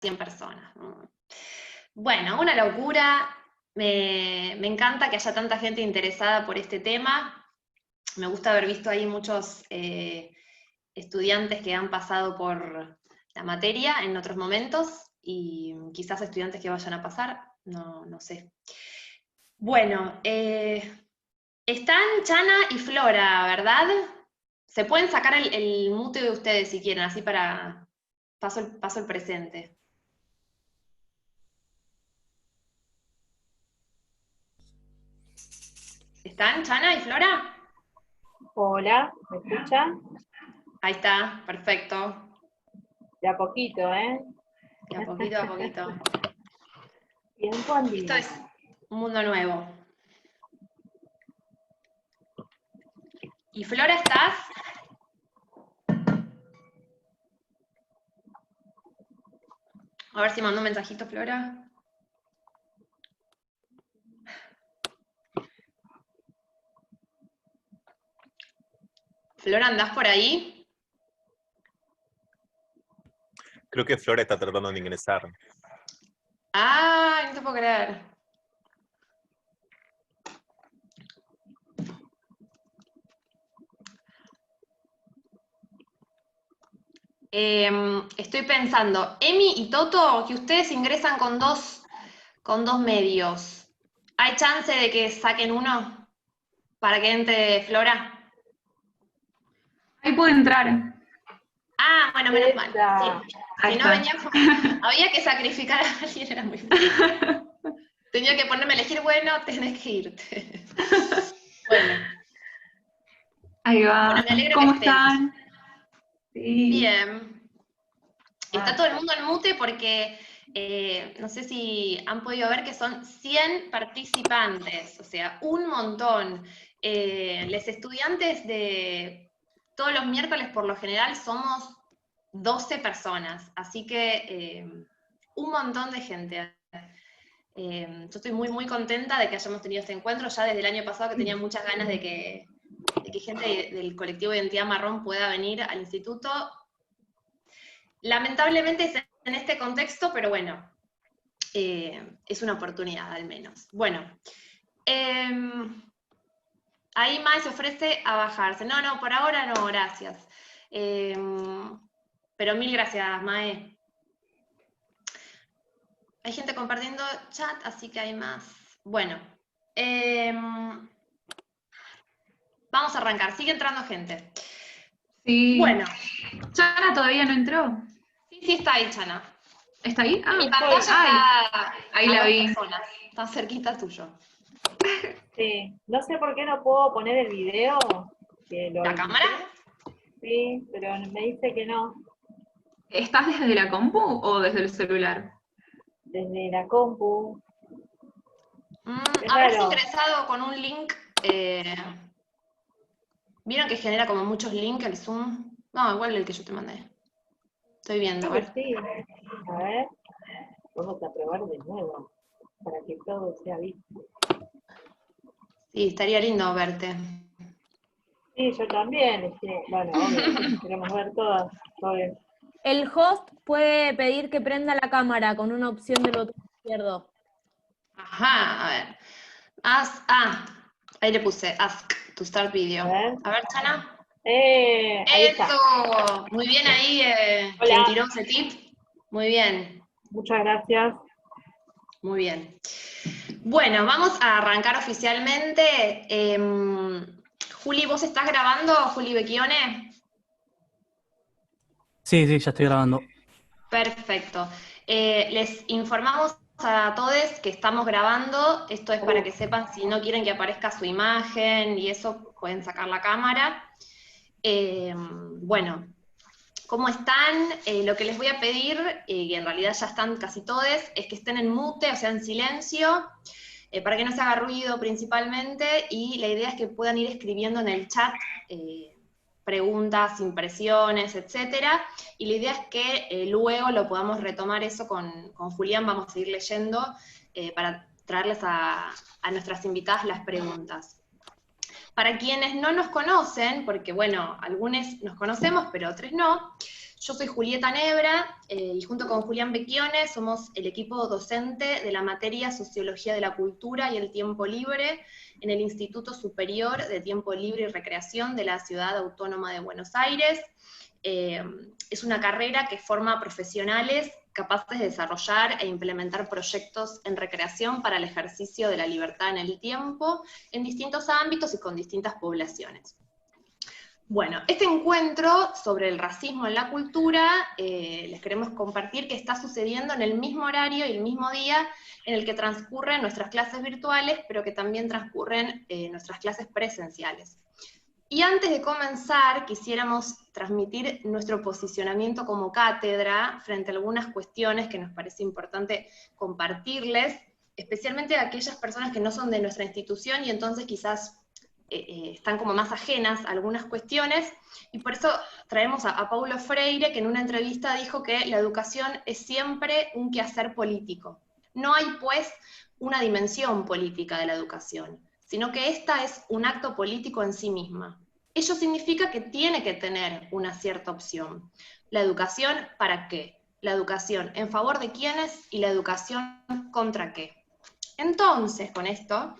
100 personas. Bueno, una locura. Me encanta que haya tanta gente interesada por este tema. Me gusta haber visto ahí muchos estudiantes que han pasado por la materia en otros momentos, y quizás estudiantes que vayan a pasar, no sé. Bueno, están Chana y Flora, ¿verdad? Se pueden sacar el mute de ustedes si quieren, así para paso el presente. ¿Están Chana y Flora? Hola, ¿me escuchan? Ahí está, perfecto. De a poquito, ¿eh? De a poquito a poquito. Tiempo andino. Esto es un mundo nuevo. ¿Y Flora estás? A ver si mandó un mensajito, Flora. Flora, ¿andás por ahí? Creo que Flora está tratando de ingresar. ¡Ay, no te puedo creer! Estoy pensando, Emi y Toto, que ustedes ingresan con dos medios. ¿Hay chance de que saquen uno para que entre Flora? Ahí puede entrar. Ah, bueno, menos mal. Sí. Ahí Si no está. venía, había que sacrificar a alguien, era muy fácil. Tenía que ponerme a elegir, bueno, tenés que irte. Bueno. Ahí va. Bueno, me alegro ¿Cómo que estén. están? Sí. Bien. Está todo el mundo en mute porque no sé si han podido ver que son 100 participantes, o sea, un montón. Los estudiantes de todos los miércoles por lo general somos 12 personas, así que un montón de gente. Yo estoy muy, muy contenta de que hayamos tenido este encuentro, ya desde el año pasado que tenía muchas ganas de que gente del colectivo Identidad Marrón pueda venir al instituto. Lamentablemente es en este contexto, pero bueno, es una oportunidad al menos. Bueno, ahí Mae se ofrece a bajarse. No, por ahora no, gracias. Pero mil gracias, Mae. Hay gente compartiendo chat, así que hay más. Bueno, vamos a arrancar, sigue entrando gente. Sí. Bueno. Chana todavía no entró. Sí, está ahí, Chana. ¿Está ahí? Ah, mi pantalla está ahí a la 2 vi. personas, está cerquita tuyo. Sí, no sé por qué no puedo poner el video. ¿La cámara? Sí, pero me dice que no. ¿Estás desde la compu o desde el celular? Desde la compu. Habrás ingresado con un link. ¿Vieron que genera como muchos links el Zoom? No, igual el que yo te mandé. Estoy viendo, a ver. Sí. A ver, vamos a probar de nuevo, para que todo sea visto. Sí, estaría lindo verte. Sí, yo también. Bueno, obvio, queremos ver todas. Obvio. El host puede pedir que prenda la cámara con una opción del botón izquierdo. Ajá, a ver. Ahí le puse ask to start video. A ver, Chana. Ahí está. ¡Eso! Muy bien ahí, quien tiró ese tip. Muy bien. Muchas gracias. Muy bien. Bueno, vamos a arrancar oficialmente. Juli, ¿vos estás grabando, Juli Becchione? Sí, ya estoy grabando. Perfecto. Les informamos a todos que estamos grabando. Esto es para que sepan, si no quieren que aparezca su imagen y eso, pueden sacar la cámara. Bueno, ¿cómo están? Lo que les voy a pedir, y en realidad ya están casi todos, es que estén en mute, o sea, en silencio, para que no se haga ruido principalmente, y la idea es que puedan ir escribiendo en el chat preguntas, impresiones, etcétera, y la idea es que luego lo podamos retomar eso con Julián, vamos a seguir leyendo para traerles a nuestras invitadas las preguntas. Para quienes no nos conocen, porque bueno, algunos nos conocemos, pero otros no, Yo soy Julieta Nebra, y junto con Julián Becchione somos el equipo docente de la materia Sociología de la Cultura y el Tiempo Libre en el Instituto Superior de Tiempo Libre y Recreación de la Ciudad Autónoma de Buenos Aires. Es una carrera que forma profesionales capaces de desarrollar e implementar proyectos en recreación para el ejercicio de la libertad en el tiempo, en distintos ámbitos y con distintas poblaciones. Bueno, este encuentro sobre el racismo en la cultura, les queremos compartir que está sucediendo en el mismo horario y el mismo día en el que transcurren nuestras clases virtuales, pero que también transcurren nuestras clases presenciales. Y antes de comenzar, quisiéramos transmitir nuestro posicionamiento como cátedra frente a algunas cuestiones que nos parece importante compartirles, especialmente a aquellas personas que no son de nuestra institución y entonces quizás están como más ajenas a algunas cuestiones, y por eso traemos a Paulo Freire, que en una entrevista dijo que la educación es siempre un quehacer político. No hay, pues, una dimensión política de la educación, sino que esta es un acto político en sí misma. Ello significa que tiene que tener una cierta opción. ¿La educación para qué? ¿La educación en favor de quiénes? ¿Y la educación contra qué? Entonces, con esto,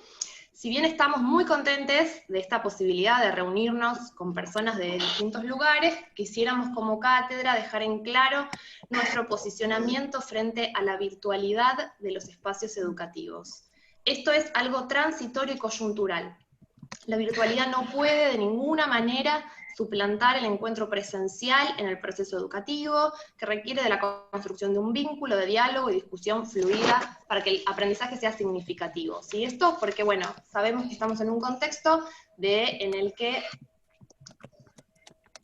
si bien estamos muy contentes de esta posibilidad de reunirnos con personas de distintos lugares, quisiéramos como cátedra dejar en claro nuestro posicionamiento frente a la virtualidad de los espacios educativos. Esto es algo transitorio y coyuntural. La virtualidad no puede de ninguna manera suplantar el encuentro presencial en el proceso educativo, que requiere de la construcción de un vínculo de diálogo y discusión fluida para que el aprendizaje sea significativo. ¿Sí? Esto porque, bueno, sabemos que estamos en un contexto en el que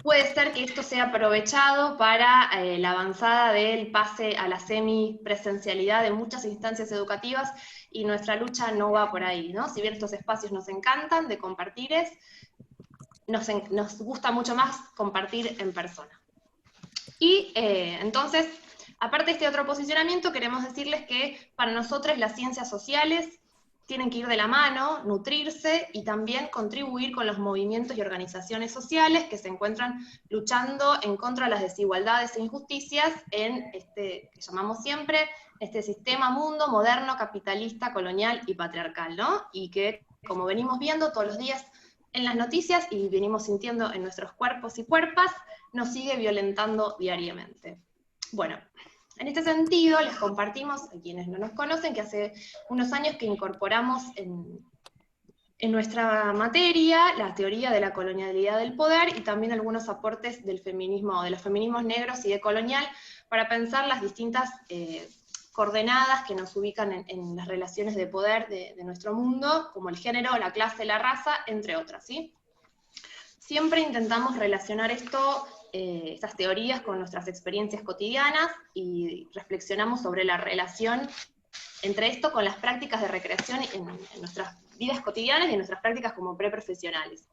puede ser que esto sea aprovechado para la avanzada del pase a la semipresencialidad de muchas instancias educativas, y nuestra lucha no va por ahí, ¿no? Si bien estos espacios nos encantan de compartir, nos gusta mucho más compartir en persona. Y entonces, aparte de este otro posicionamiento, queremos decirles que para nosotros las ciencias sociales tienen que ir de la mano, nutrirse y también contribuir con los movimientos y organizaciones sociales que se encuentran luchando en contra de las desigualdades e injusticias en este que llamamos siempre este sistema mundo moderno, capitalista, colonial y patriarcal, ¿no? Y que, como venimos viendo todos los días en las noticias y venimos sintiendo en nuestros cuerpos y cuerpas, nos sigue violentando diariamente. Bueno, en este sentido les compartimos, a quienes no nos conocen, que hace unos años que incorporamos en nuestra materia la teoría de la colonialidad del poder y también algunos aportes del feminismo, de los feminismos negros y decolonial, para pensar las distintas coordenadas que nos ubican en las relaciones de poder de nuestro mundo, como el género, la clase, la raza, entre otras, ¿sí? Siempre intentamos relacionar estas teorías con nuestras experiencias cotidianas y reflexionamos sobre la relación entre esto con las prácticas de recreación en nuestras vidas cotidianas y en nuestras prácticas como preprofesionales.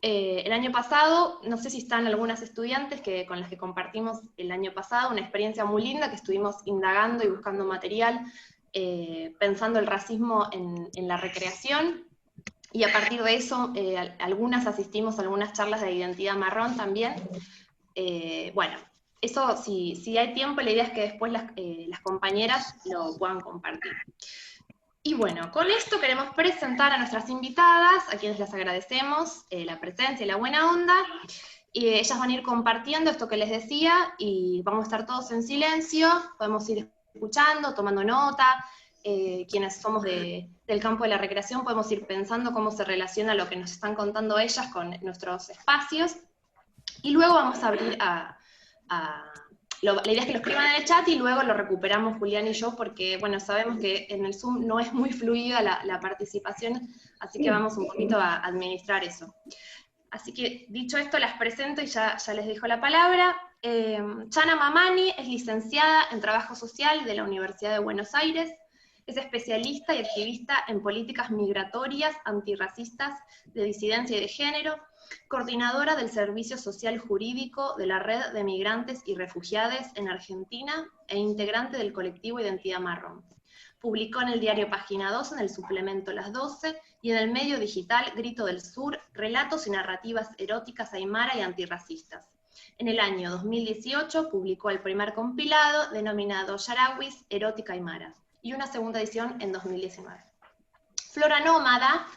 El año pasado, no sé si están algunas estudiantes con las que compartimos el año pasado, una experiencia muy linda que estuvimos indagando y buscando material, pensando el racismo en la recreación, y a partir de eso, algunas asistimos a algunas charlas de identidad marrón también. Bueno, eso si hay tiempo, la idea es que después las compañeras lo puedan compartir. Y bueno, con esto queremos presentar a nuestras invitadas, a quienes les agradecemos la presencia y la buena onda. Ellas van a ir compartiendo esto que les decía, y vamos a estar todos en silencio, podemos ir escuchando, tomando nota. Quienes somos del campo de la recreación podemos ir pensando cómo se relaciona lo que nos están contando ellas con nuestros espacios. Y luego vamos a abrir la idea es que lo escriban en el chat y luego lo recuperamos Julián y yo, porque bueno, sabemos que en el Zoom no es muy fluida la participación, así que vamos un poquito a administrar eso. Así que, dicho esto, las presento y ya les dejo la palabra. Chana Mamani es licenciada en Trabajo Social de la Universidad de Buenos Aires, es especialista y activista en políticas migratorias, antirracistas, de disidencia y de género, coordinadora del Servicio Social Jurídico de la Red de Migrantes y Refugiados en Argentina e integrante del colectivo Identidad Marrón. Publicó en el diario Página 2, en el suplemento Las 12, y en el medio digital Grito del Sur, relatos y narrativas eróticas aymara y antirracistas. En el año 2018 publicó el primer compilado denominado Yarauis, Erótica y Maras, y una segunda edición en 2019. Flora Nómada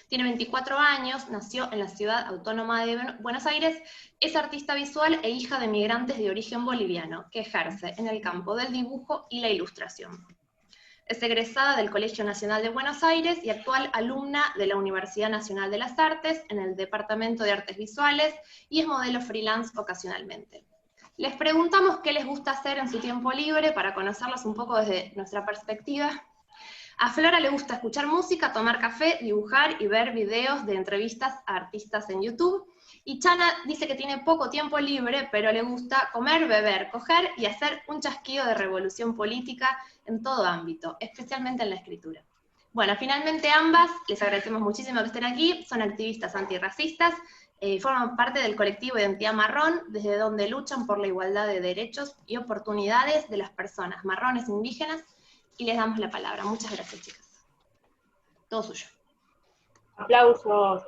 tiene 24 años, nació en la ciudad autónoma de Buenos Aires, es artista visual e hija de migrantes de origen boliviano, que ejerce en el campo del dibujo y la ilustración. Es egresada del Colegio Nacional de Buenos Aires y actual alumna de la Universidad Nacional de las Artes en el Departamento de Artes Visuales y es modelo freelance ocasionalmente. Les preguntamos qué les gusta hacer en su tiempo libre para conocerlos un poco desde nuestra perspectiva. A Flora le gusta escuchar música, tomar café, dibujar y ver videos de entrevistas a artistas en YouTube. Y Chana dice que tiene poco tiempo libre, pero le gusta comer, beber, coger y hacer un chasquido de revolución política en todo ámbito, especialmente en la escritura. Bueno, finalmente ambas, les agradecemos muchísimo que estén aquí, son activistas antirracistas, forman parte del colectivo Identidad Marrón, desde donde luchan por la igualdad de derechos y oportunidades de las personas marrones e indígenas, y les damos la palabra. Muchas gracias, chicas. Todo suyo. Aplausos.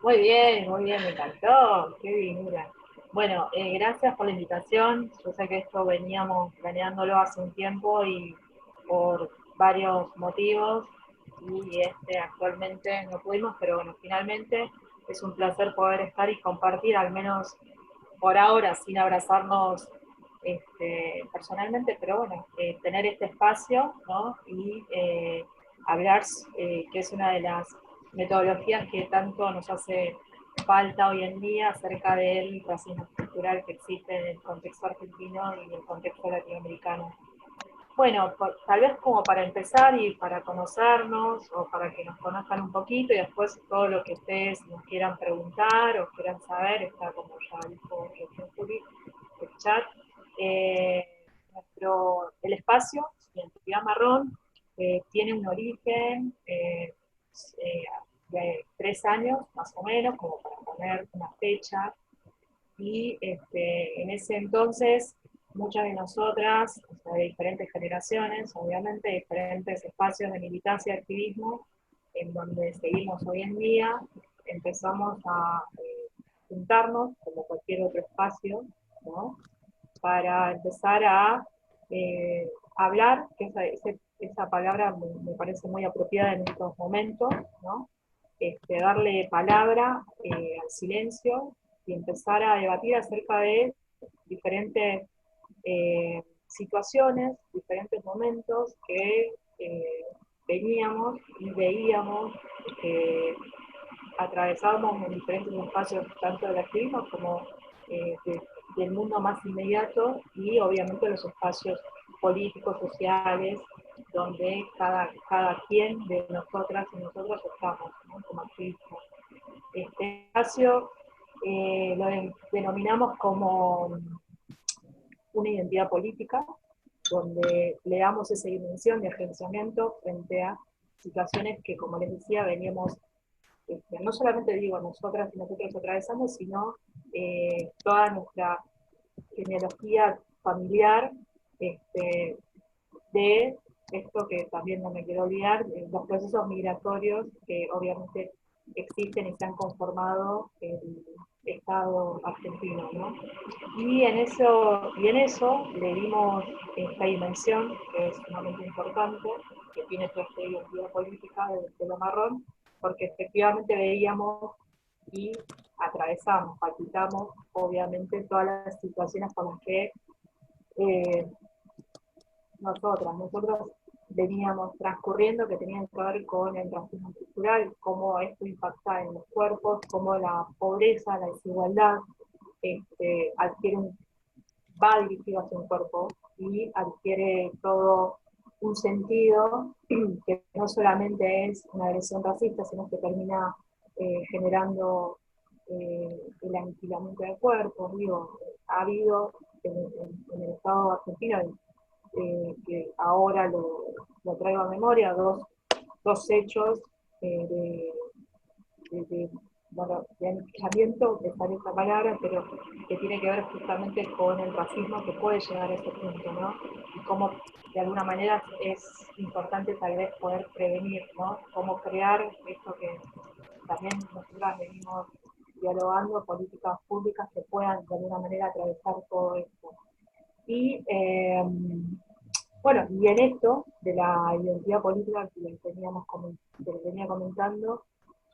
Muy bien, me encantó. Qué divinura. Bueno, gracias por la invitación. Yo sé que esto veníamos planeándolo hace un tiempo y por varios motivos, y actualmente no pudimos, pero bueno, finalmente es un placer poder estar y compartir, al menos por ahora, sin abrazarnos personalmente, pero bueno, tener este espacio, ¿no? Y hablar, que es una de las metodologías que tanto nos hace falta hoy en día acerca del racismo estructural que existe en el contexto argentino y en el contexto latinoamericano. Bueno, tal vez como para empezar y para conocernos, o para que nos conozcan un poquito, y después todo lo que ustedes nos quieran preguntar o quieran saber, está como ya dijo Juli, el chat. El espacio, Identidad Marrón, tiene un origen de 3 años, más o menos, como para poner una fecha, y en ese entonces muchas de nosotras, o sea, de diferentes generaciones, obviamente, de diferentes espacios de militancia y activismo, en donde seguimos hoy en día, empezamos a juntarnos, como cualquier otro espacio, ¿no? Para empezar a hablar, que esa palabra me parece muy apropiada en estos momentos, ¿no? Darle palabra al silencio y empezar a debatir acerca de diferentes situaciones, diferentes momentos que veníamos y veíamos que atravesábamos en diferentes espacios, tanto del activismo como del mundo más inmediato, y obviamente los espacios políticos, sociales, donde cada quien de nosotras y nosotros estamos, ¿no? Como activistas. Este espacio lo denominamos como una identidad política, donde le damos esa dimensión de agenciamiento frente a situaciones que, como les decía, veníamos, no solamente digo nosotras y nosotros atravesamos, sino toda nuestra genealogía familiar, de esto que también no me quiero olvidar, los procesos migratorios que obviamente existen y se han conformado el Estado argentino, ¿no? Y en eso le dimos esta dimensión, que es sumamente importante, que tiene toda esta identidad política de lo marrón, porque efectivamente veíamos y atravesamos, palpitamos, obviamente, todas las situaciones con las que nosotros veníamos transcurriendo, que tenían que ver con el racismo estructural, cómo esto impacta en los cuerpos, cómo la pobreza, la desigualdad, va dirigido hacia un cuerpo y adquiere todo un sentido que no solamente es una agresión racista, sino que termina generando el aniquilamiento del cuerpo. Digo, ha habido en el Estado argentino, que ahora lo traigo a memoria, dos hechos de aniquilamiento, que sale esta palabra, pero que tiene que ver justamente con el racismo que puede llegar a ese punto, ¿no? Y cómo de alguna manera es importante tal vez poder prevenir, ¿no? Cómo crear esto que también nosotras venimos dialogando políticas públicas que puedan de alguna manera atravesar todo esto. Y bueno, y en esto de la identidad política que les venía comentando,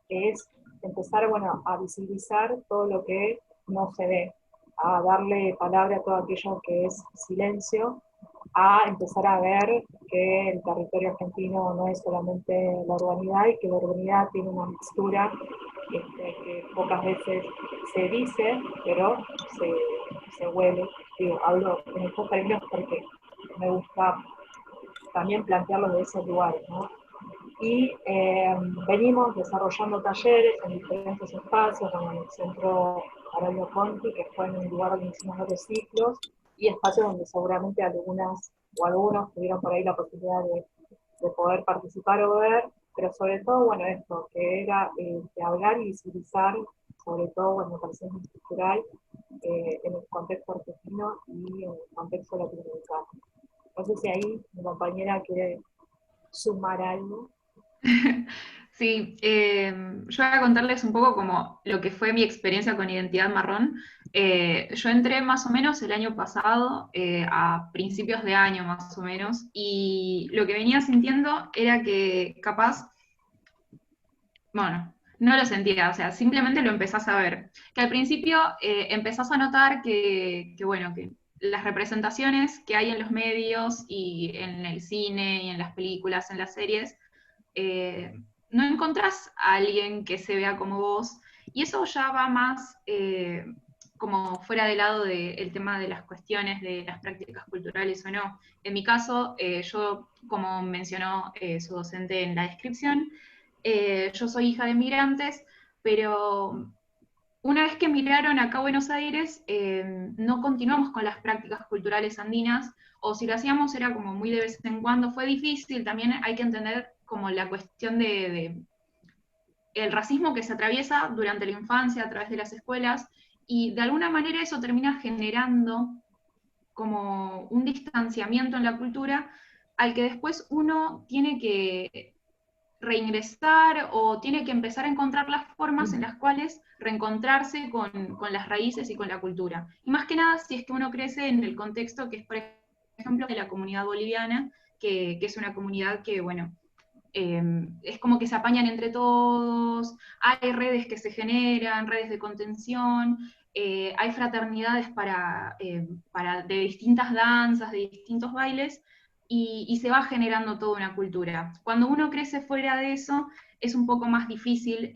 es empezar, bueno, a visibilizar todo lo que no se ve, a darle palabra a todo aquello que es silencio, a empezar a ver que el territorio argentino no es solamente la urbanidad y que la urbanidad tiene una mixtura que pocas veces se dice, pero se huele. Digo, hablo en estos términos porque me gusta también plantearlo de ese lugar, ¿no? Y venimos desarrollando talleres en diferentes espacios, como en el Centro Horario Conti, que fue en un lugar donde hicimos varios ciclos, y espacios donde seguramente algunas o algunos tuvieron por ahí la posibilidad de poder participar o ver, pero sobre todo, bueno, esto, que era de hablar y visibilizar, sobre todo, bueno, me parece muy cultural, en el contexto argentino y en el contexto latinoamericano. No sé si ahí mi compañera quiere sumar algo. Sí, yo voy a contarles un poco como lo que fue mi experiencia con Identidad Marrón. Yo entré más o menos el año pasado, a principios de año más o menos, y lo que venía sintiendo era que capaz, bueno, no lo sentía, o sea, simplemente lo empezás a ver. Que al principio empezás a notar bueno, que las representaciones que hay en los medios y en el cine y en las películas, en las series, no encontrás a alguien que se vea como vos, y eso ya va más como fuera del lado del tema de las cuestiones de las prácticas culturales o no. En mi caso, yo, como mencionó su docente en la descripción, yo soy hija de migrantes, pero una vez que emigraron acá a Buenos Aires, no continuamos con las prácticas culturales andinas, o si lo hacíamos era como muy de vez en cuando. Fue difícil, también hay que entender como la cuestión de el racismo que se atraviesa durante la infancia a través de las escuelas, y de alguna manera eso termina generando como un distanciamiento en la cultura al que después uno tiene que reingresar o tiene que empezar a encontrar las formas en las cuales reencontrarse con las raíces y con la cultura. Y más que nada si es que uno crece en el contexto que es, por ejemplo, de la comunidad boliviana, que es una comunidad que, bueno, es como que se apañan entre todos, hay redes que se generan, redes de contención, hay fraternidades de distintas danzas, de distintos bailes, y se va generando toda una cultura. Cuando uno crece fuera de eso, es un poco más difícil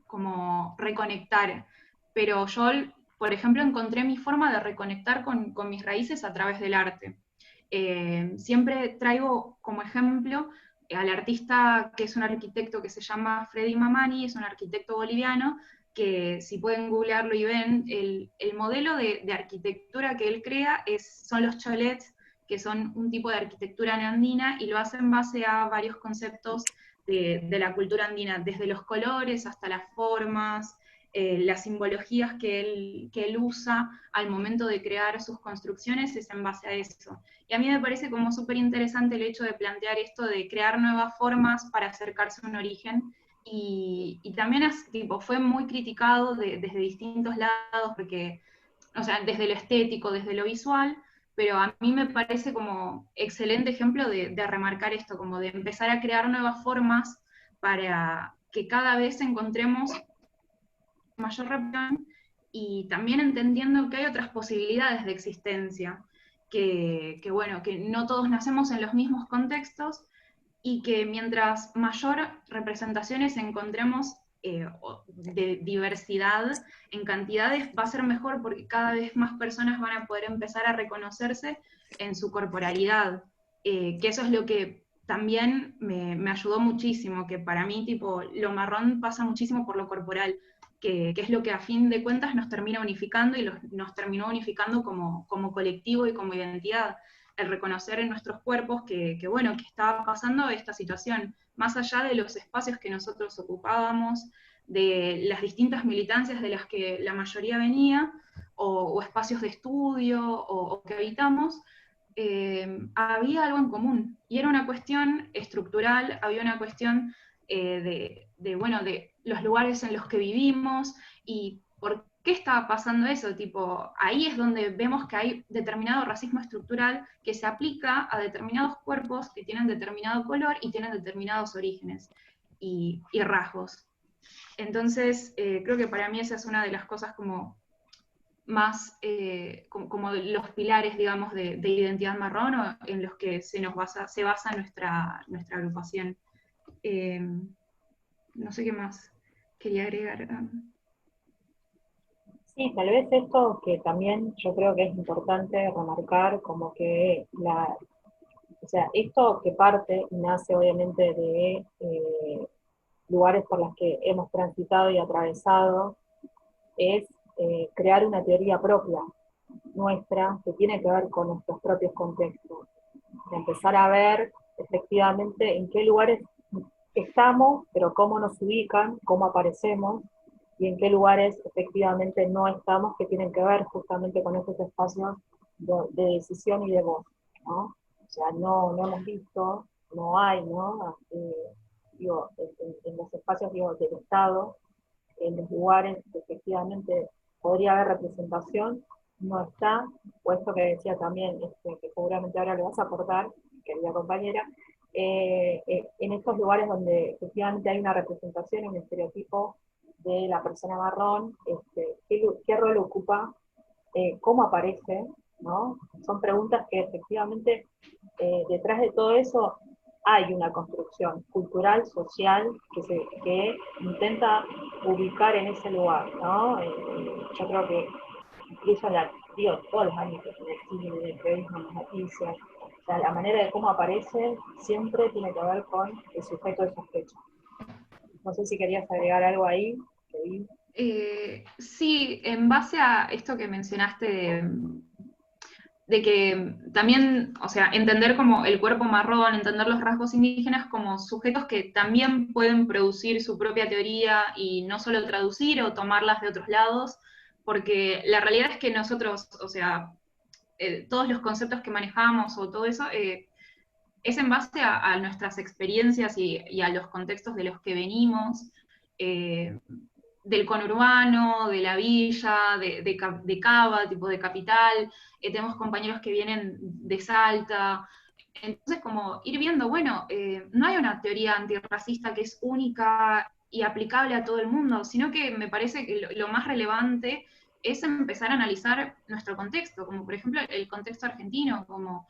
como reconectar, pero yo, por ejemplo, encontré mi forma de reconectar con mis raíces a través del arte. Siempre traigo como ejemplo al artista que es un arquitecto que se llama Freddy Mamani, es un arquitecto boliviano, que si pueden googlearlo y ven, el modelo de arquitectura que él crea son los cholets, que son un tipo de arquitectura andina, y lo hace en base a varios conceptos de la cultura andina, desde los colores hasta las formas, las simbologías que él usa al momento de crear sus construcciones es en base a eso. Y a mí me parece como súper interesante el hecho de plantear esto de crear nuevas formas para acercarse a un origen, y también tipo, fue muy criticado desde distintos lados, porque, o sea, desde lo estético, desde lo visual, pero a mí me parece como excelente ejemplo de remarcar esto, como de empezar a crear nuevas formas para que cada vez encontremos mayor repetición, y también entendiendo que hay otras posibilidades de existencia, bueno, que no todos nacemos en los mismos contextos, y que mientras mayor representaciones encontremos de diversidad en cantidades, va a ser mejor, porque cada vez más personas van a poder empezar a reconocerse en su corporalidad, que eso es lo que también me ayudó muchísimo, que para mí tipo, lo marrón pasa muchísimo por lo corporal, que es lo que a fin de cuentas nos termina unificando, y nos terminó unificando como colectivo y como identidad, el reconocer en nuestros cuerpos bueno, que estaba pasando esta situación, más allá de los espacios que nosotros ocupábamos, de las distintas militancias de las que la mayoría venía, o espacios de estudio, o que habitamos, había algo en común, y era una cuestión estructural, había una cuestión bueno, de los lugares en los que vivimos y por qué está pasando eso. Tipo, ahí es donde vemos que hay determinado racismo estructural que se aplica a determinados cuerpos que tienen determinado color y tienen determinados orígenes y rasgos. Entonces, creo que para mí esa es una de las cosas como más, como los pilares, digamos, de identidad marrón, o en los que se basa nuestra agrupación. No sé qué más quería agregar. Sí, tal vez esto que también yo creo que es importante remarcar, como que o sea, esto que parte y nace obviamente de lugares por los que hemos transitado y atravesado, es crear una teoría propia nuestra que tiene que ver con nuestros propios contextos. De empezar a ver efectivamente en qué lugares estamos, pero cómo nos ubican, cómo aparecemos, y en qué lugares efectivamente no estamos, que tienen que ver justamente con estos espacios de decisión y de voz, ¿no? O sea, no hemos visto, no hay, ¿no? Digo, en los espacios, digo, del Estado, en los lugares que efectivamente podría haber representación, no está, o esto que decía también, que seguramente ahora le vas a aportar, querida compañera, en estos lugares donde efectivamente hay una representación, un estereotipo de la persona marrón, qué rol ocupa, cómo aparece, ¿no? Son preguntas que efectivamente detrás de todo eso hay una construcción cultural, social, que intenta ubicar en ese lugar, ¿no? Yo creo que incluso todos los ámbitos, en el cine, en el periodismo, en las noticias, o sea, la manera de cómo aparece siempre tiene que ver con el sujeto de sospecha. No sé si querías agregar algo ahí. Sí, en base a esto que mencionaste de que también, o sea, entender como el cuerpo marrón, entender los rasgos indígenas como sujetos que también pueden producir su propia teoría y no solo traducir o tomarlas de otros lados, porque la realidad es que nosotros, o sea, todos los conceptos que manejamos o todo eso, es en base a nuestras experiencias y a los contextos de los que venimos, del conurbano, de la villa, de Cava, tipo de capital, tenemos compañeros que vienen de Salta, entonces como ir viendo, bueno, no hay una teoría antirracista que es única y aplicable a todo el mundo, sino que me parece que lo más relevante es empezar a analizar nuestro contexto, como por ejemplo el contexto argentino, como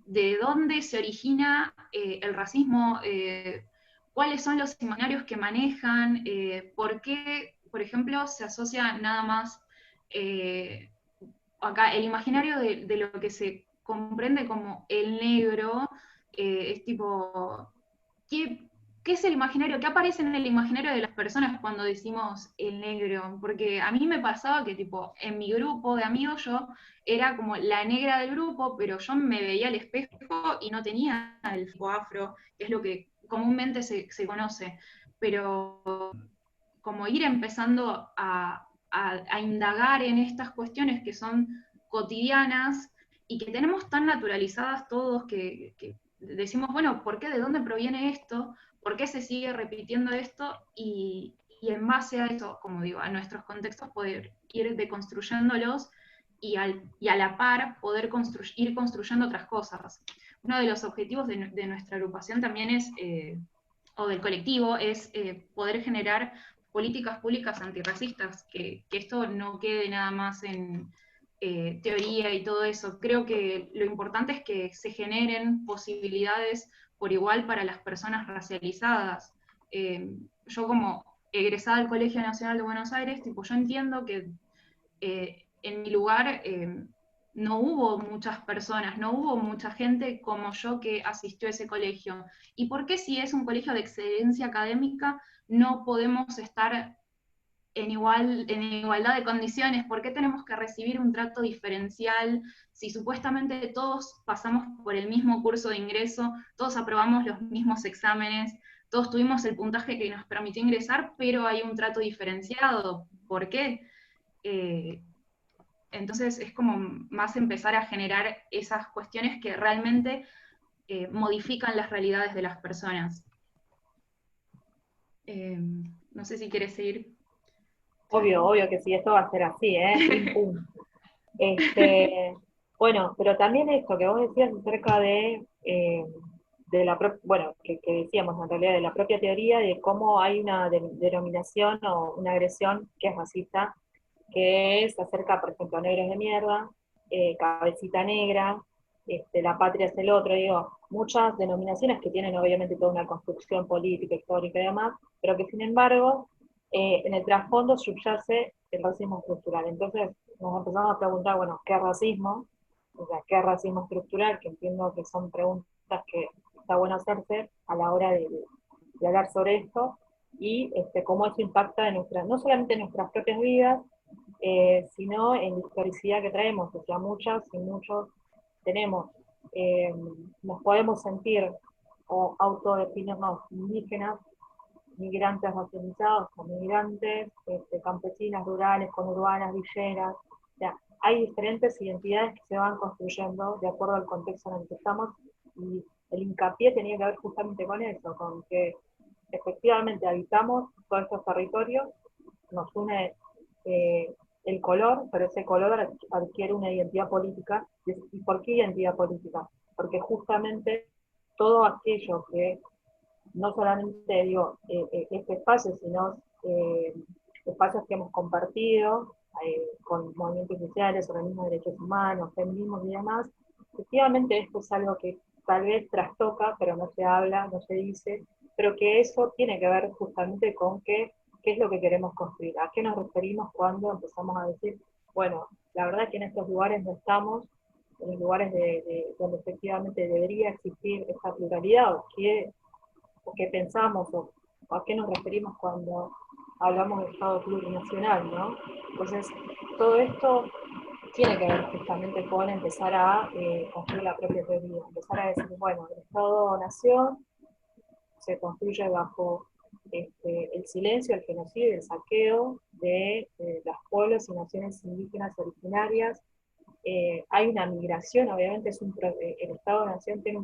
de dónde se origina el racismo, cuáles son los imaginarios que manejan, por qué, por ejemplo, se asocia nada más acá el imaginario de lo que se comprende como el negro, es tipo, ¿qué es el imaginario? ¿Qué aparece en el imaginario de las personas cuando decimos el negro? Porque a mí me pasaba que tipo, en mi grupo de amigos yo era como la negra del grupo, pero yo me veía al espejo y no tenía el tipo afro, que es lo que comúnmente se conoce. Pero como ir empezando a indagar en estas cuestiones que son cotidianas y que tenemos tan naturalizadas todos que decimos, bueno, ¿por qué? ¿De dónde proviene esto? ¿Por qué se sigue repitiendo esto? Y en base a eso, como digo, a nuestros contextos, poder ir deconstruyéndolos y a la par poder ir construyendo otras cosas. Uno de los objetivos de nuestra agrupación también es, o del colectivo, es poder generar políticas públicas antirracistas, que esto no quede nada más en teoría y todo eso. Creo que lo importante es que se generen posibilidades por igual para las personas racializadas. Yo como egresada del Colegio Nacional de Buenos Aires, tipo, yo entiendo que en mi lugar no hubo muchas personas, no hubo mucha gente como yo que asistió a ese colegio. ¿Y por qué si es un colegio de excelencia académica no podemos estar en igualdad de condiciones? ¿Por qué tenemos que recibir un trato diferencial si supuestamente todos pasamos por el mismo curso de ingreso, todos aprobamos los mismos exámenes, todos tuvimos el puntaje que nos permitió ingresar, pero hay un trato diferenciado? ¿Por qué? Entonces es como más empezar a generar esas cuestiones que realmente modifican las realidades de las personas. No sé si quieres seguir. Obvio que sí, esto va a ser así, Pim, pum. Bueno, pero también esto que vos decías acerca de bueno, que decíamos en realidad de la propia teoría de cómo hay una denominación o una agresión que es racista, que es acerca, por ejemplo, negros de mierda, cabecita negra, la patria es el otro, digo, muchas denominaciones que tienen obviamente toda una construcción política, histórica y demás, pero que sin embargo en el trasfondo subyace el racismo estructural. Entonces nos empezamos a preguntar, bueno, ¿qué racismo? O sea, ¿qué racismo estructural? Que entiendo que son preguntas que está bueno hacerse a la hora de hablar sobre esto, y cómo eso impacta en no solamente en nuestras propias vidas, sino en la historicidad que traemos. O sea, muchas y muchos tenemos, nos podemos sentir o autodefinirnos indígenas, migrantes racializados, con migrantes, campesinas, rurales, conurbanas, villeras. O sea, hay diferentes identidades que se van construyendo de acuerdo al contexto en el que estamos, y el hincapié tenía que ver justamente con eso, con que efectivamente habitamos todos estos territorios, nos une el color, pero ese color adquiere una identidad política. ¿Y por qué identidad política? Porque justamente todo aquello que no solamente digo este espacio, sino espacios que hemos compartido con movimientos sociales, organismos de derechos humanos, feminismos y demás, efectivamente esto es algo que tal vez trastoca, pero no se habla, no se dice, pero que eso tiene que ver justamente con qué es lo que queremos construir, a qué nos referimos cuando empezamos a decir, bueno, la verdad que en estos lugares no estamos, en los lugares donde efectivamente debería existir esta pluralidad, o qué pensamos o a qué nos referimos cuando hablamos de Estado plurinacional, ¿no? Entonces, todo esto tiene que ver justamente con empezar a construir la propia teoría, empezar a decir, bueno, el Estado-nación se construye bajo el silencio, el genocidio y el saqueo de los pueblos y naciones indígenas originarias. Hay una migración, obviamente el Estado-nación tiene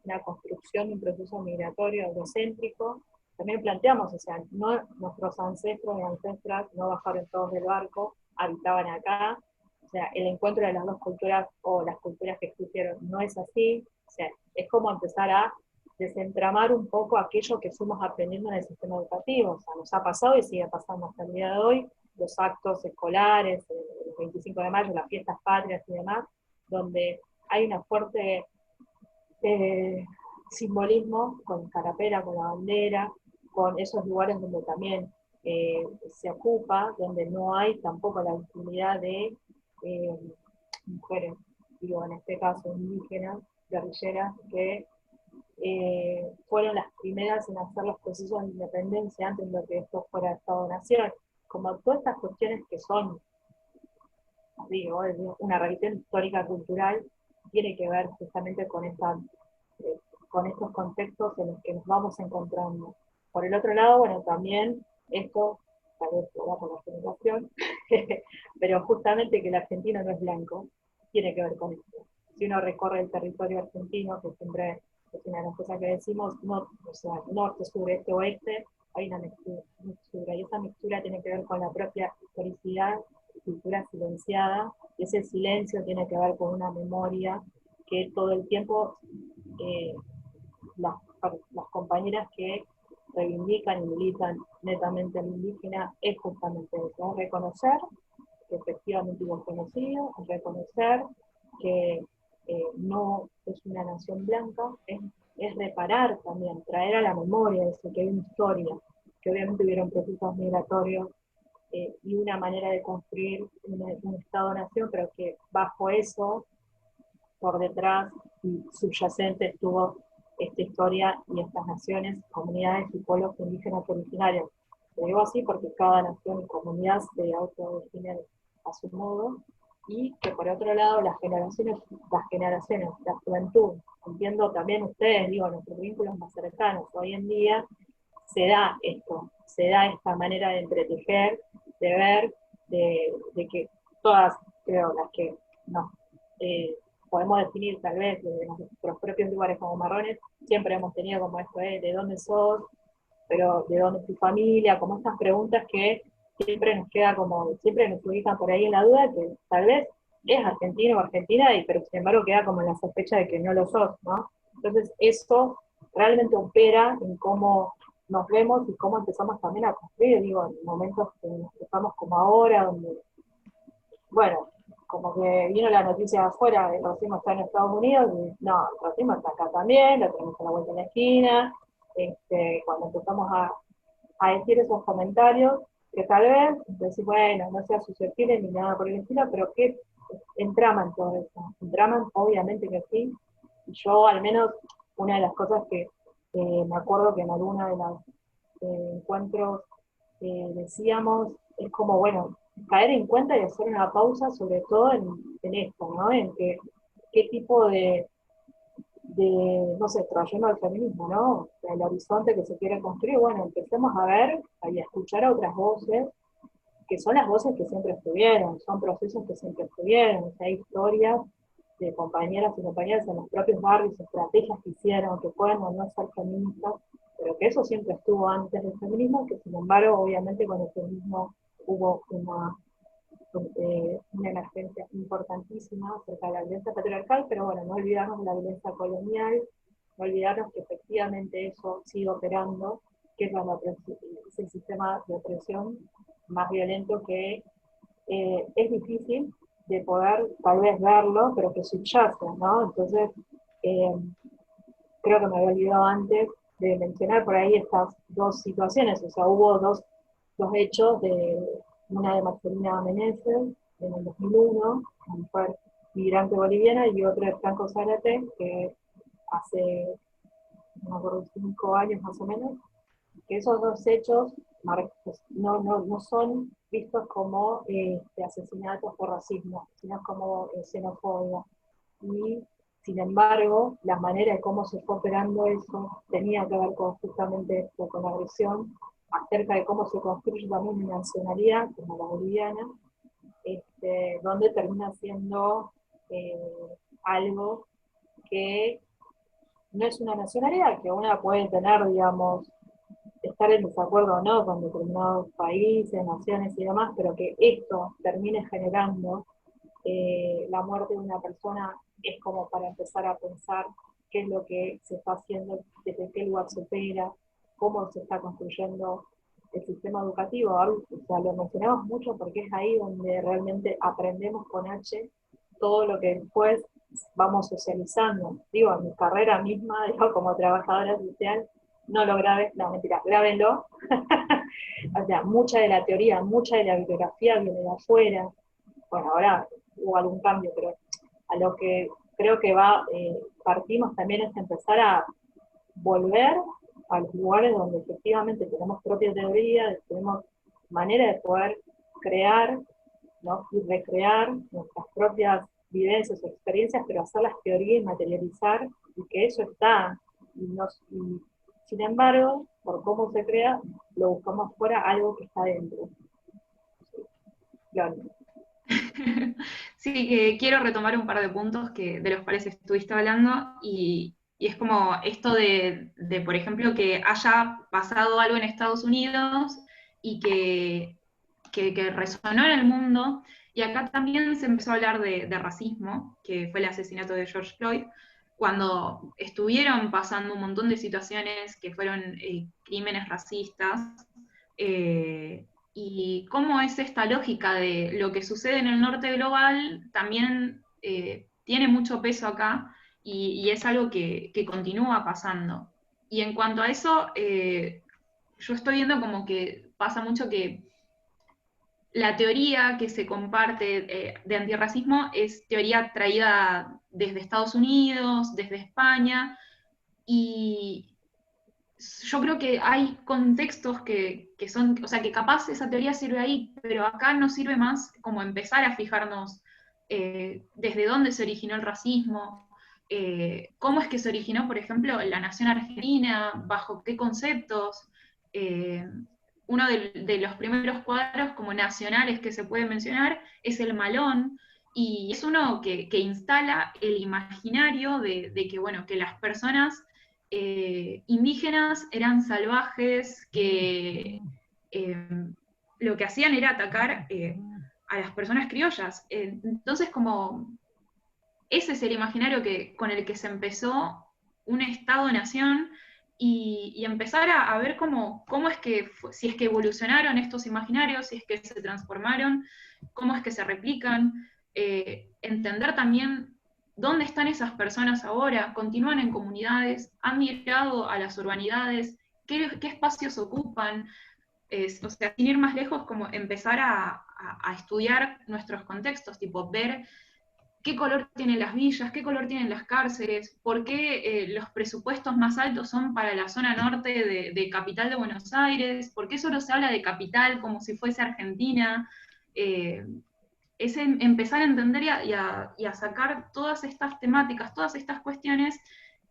una construcción, un proceso migratorio eurocéntrico. También planteamos, o sea, no, nuestros ancestros y ancestras no bajaron todos del barco, habitaban acá. O sea, el encuentro de las dos culturas o las culturas que existieron no es así. O sea, es como empezar a desentramar un poco aquello que fuimos aprendiendo en el sistema educativo. O sea, nos ha pasado y sigue pasando hasta el día de hoy, los actos escolares, el 25 de mayo, las fiestas patrias y demás, donde hay una fuerte simbolismo con carapela, con la bandera, con esos lugares donde también se ocupa, donde no hay tampoco la visibilidad de mujeres, digo, en este caso indígenas, guerrilleras, que fueron las primeras en hacer los procesos de independencia antes de que esto fuera Estado-Nación. Como todas estas cuestiones que son, digo, una revisión histórica cultural, tiene que ver justamente con estos contextos en los que nos vamos encontrando. Por el otro lado, bueno, también esto, tal vez va por la generación, pero justamente que el argentino no es blanco, tiene que ver con esto. Si uno recorre el territorio argentino, que siempre es una de las cosas que decimos, no, o sea, norte, sur, este, oeste, hay una mixtura, y esa mixtura tiene que ver con la propia historicidad, cultura silenciada, y ese silencio tiene que ver con una memoria que todo el tiempo eh, las compañeras que reivindican y militan netamente al indígena es justamente eso, es reconocer que efectivamente hubo genocidio, es reconocer que no es una nación blanca, es reparar también, traer a la memoria eso, que hay una historia, que obviamente hubieron procesos migratorios y una manera de construir un Estado-nación, pero que bajo eso, por detrás y subyacente, estuvo esta historia y estas naciones, comunidades y pueblos indígenas originarios. Lo digo así porque cada nación y comunidad se autodefine a su modo, y que por otro lado las generaciones, la juventud, entiendo también ustedes, digo, nuestros vínculos más cercanos, hoy en día se da esto, se da esta manera de entretejer, de ver, de que todas, creo, las que nos podemos definir tal vez desde nuestros propios lugares como marrones, siempre hemos tenido como esto, de dónde sos, pero ¿de dónde es tu familia? Como estas preguntas que siempre nos queda como, siempre nos ubican por ahí en la duda, que tal vez es argentino o argentina, pero sin embargo queda como en la sospecha de que no lo sos, ¿no? Entonces eso realmente opera en cómo nos vemos y cómo empezamos también a construir, digo, en momentos que nos estamos como ahora, donde, bueno, como que vino la noticia de afuera, el racismo está en Estados Unidos, y no, el racismo está acá también, lo tenemos a la vuelta en la esquina, cuando empezamos a decir esos comentarios, que tal vez, decir, bueno, no sea susceptible ni nada por el estilo, pero que entraman todo eso, entraman obviamente que sí, y yo al menos, una de las cosas que me acuerdo que en alguna de los encuentros decíamos, es como, bueno, caer en cuenta y hacer una pausa, sobre todo en esto, ¿no? En qué tipo no sé, trayendo al feminismo, ¿no? El horizonte que se quiere construir, bueno, empecemos a ver y a escuchar a otras voces, que son las voces que siempre estuvieron, son procesos que siempre estuvieron, o sea, hay historias de compañeras y compañeras en los propios barrios, estrategias que hicieron, que pueden o no ser feministas, pero que eso siempre estuvo antes del feminismo, que sin embargo, obviamente con el feminismo hubo una emergencia importantísima acerca de la violencia patriarcal, pero bueno, no olvidarnos de la violencia colonial, no olvidarnos que efectivamente eso sigue operando, que es el sistema de opresión más violento que es difícil de poder tal vez verlo, pero que subyace, ¿no? Entonces, eh, creo que me había olvidado antes de mencionar por ahí estas dos situaciones, o sea, hubo dos hechos, una de Marcelina Meneses en el 2001, una mujer migrante boliviana, y otro de Franco Zárate, que hace, no me acuerdo, 5 años más o menos, que esos dos hechos no son vistos como asesinatos por racismo, sino como xenofobia. Y sin embargo, la manera de cómo se fue operando eso tenía que ver justamente esto, con la agresión, acerca de cómo se construye también una nacionalidad, como la boliviana, donde termina siendo algo que no es una nacionalidad, que una puede tener, digamos, estar en desacuerdo o no con determinados países, naciones y demás, pero que esto termine generando la muerte de una persona es como para empezar a pensar qué es lo que se está haciendo, desde qué lugar se opera, cómo se está construyendo el sistema educativo. O sea, lo mencionamos mucho porque es ahí donde realmente aprendemos con H todo lo que después vamos socializando. Digo, en mi carrera misma, digo, como trabajadora social, no lo grabes, no, mentira, grábenlo. O sea, mucha de la teoría, mucha de la bibliografía viene de afuera. Bueno, ahora hubo algún cambio, pero a lo que creo que partimos también es empezar a volver a los lugares donde efectivamente tenemos propia teoría, tenemos manera de poder crear, ¿no? Y recrear nuestras propias vivencias o experiencias, pero hacerlas teoría y materializar, y que eso está, y sin embargo, por cómo se crea, lo buscamos fuera, algo que está dentro. Claro. Sí, quiero retomar un par de puntos de los cuales estuviste hablando, y es como esto por ejemplo, que haya pasado algo en Estados Unidos y que resonó en el mundo, y acá también se empezó a hablar de racismo, que fue el asesinato de George Floyd, cuando estuvieron pasando un montón de situaciones que fueron crímenes racistas, y cómo es esta lógica de lo que sucede en el norte global también tiene mucho peso acá, y es algo que continúa pasando. Y en cuanto a eso, yo estoy viendo como que pasa mucho que la teoría que se comparte de antirracismo es teoría traída desde Estados Unidos, desde España, y yo creo que hay contextos que son, o sea, que capaz esa teoría sirve ahí, pero acá no sirve más como empezar a fijarnos desde dónde se originó el racismo, cómo es que se originó, por ejemplo, la nación argentina, bajo qué conceptos. Uno de los primeros cuadros como nacionales que se puede mencionar es el Malón, y es uno que instala el imaginario de que, bueno, que las personas indígenas eran salvajes, que lo que hacían era atacar a las personas criollas. Entonces, como ese es el imaginario con el que se empezó un Estado-nación y empezar a ver cómo es que, si es que evolucionaron estos imaginarios, si es que se transformaron, cómo es que se replican, entender también dónde están esas personas ahora, continúan en comunidades, han migrado a las urbanidades, qué espacios ocupan, o sea, sin ir más lejos, como empezar a estudiar nuestros contextos, tipo ver qué color tienen las villas, qué color tienen las cárceles, por qué los presupuestos más altos son para la zona norte de Capital de Buenos Aires, por qué solo se habla de Capital como si fuese Argentina. Es empezar a entender y a sacar todas estas temáticas, todas estas cuestiones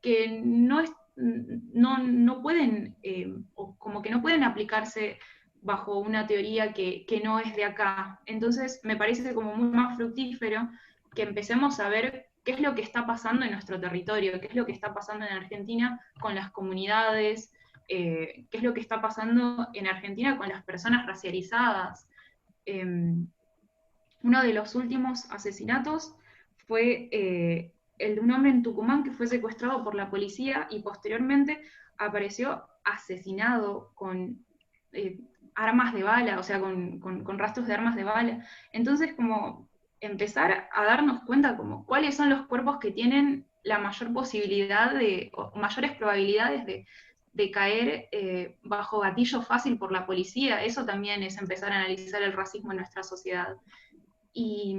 que no pueden, o como que no pueden aplicarse bajo una teoría que no es de acá. Entonces me parece como muy más fructífero que empecemos a ver qué es lo que está pasando en nuestro territorio, qué es lo que está pasando en Argentina con las comunidades, qué es lo que está pasando en Argentina con las personas racializadas. Uno de los últimos asesinatos fue el de un hombre en Tucumán que fue secuestrado por la policía y posteriormente apareció asesinado con armas de bala, o sea, con rastros de armas de bala. Entonces, como empezar a darnos cuenta como cuáles son los cuerpos que tienen la mayor posibilidad o mayores probabilidades de caer bajo gatillo fácil por la policía. Eso también es empezar a analizar el racismo en nuestra sociedad. Y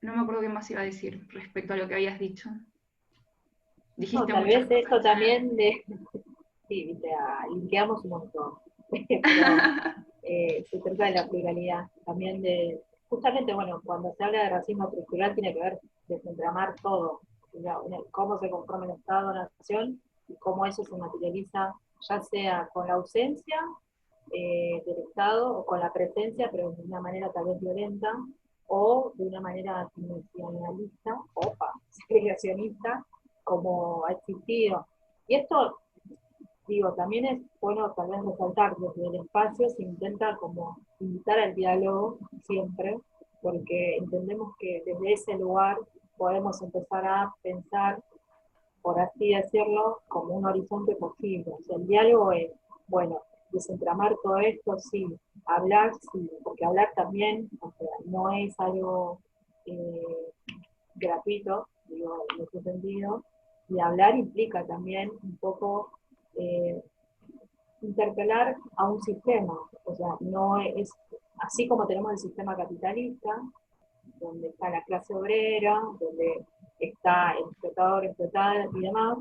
no me acuerdo qué más iba a decir respecto a lo que habías dicho. Dijiste Tal muchas vez esto cosas. también sí, viste, linkeamos un montón. Pero se trata de la pluralidad, también justamente, bueno, cuando se habla de racismo estructural tiene que ver desentramar todo, cómo se conforma el Estado, la nación, y cómo eso se materializa, ya sea con la ausencia del Estado o con la presencia, pero de una manera tal vez violenta, o de una manera nacionalista, segregacionista, como ha existido. Y esto, digo, también es bueno tal vez resaltar, desde el espacio se intenta como invitar al diálogo siempre, porque entendemos que desde ese lugar podemos empezar a pensar, por así decirlo, como un horizonte posible. O sea, el diálogo es, bueno, desentramar todo esto, sí, hablar, sí, porque hablar también, o sea, no es algo gratuito, digo, en ese sentido, y hablar implica también un poco interpelar a un sistema, o sea, no es, así como tenemos el sistema capitalista, donde está la clase obrera, donde está el explotador, explotada y demás,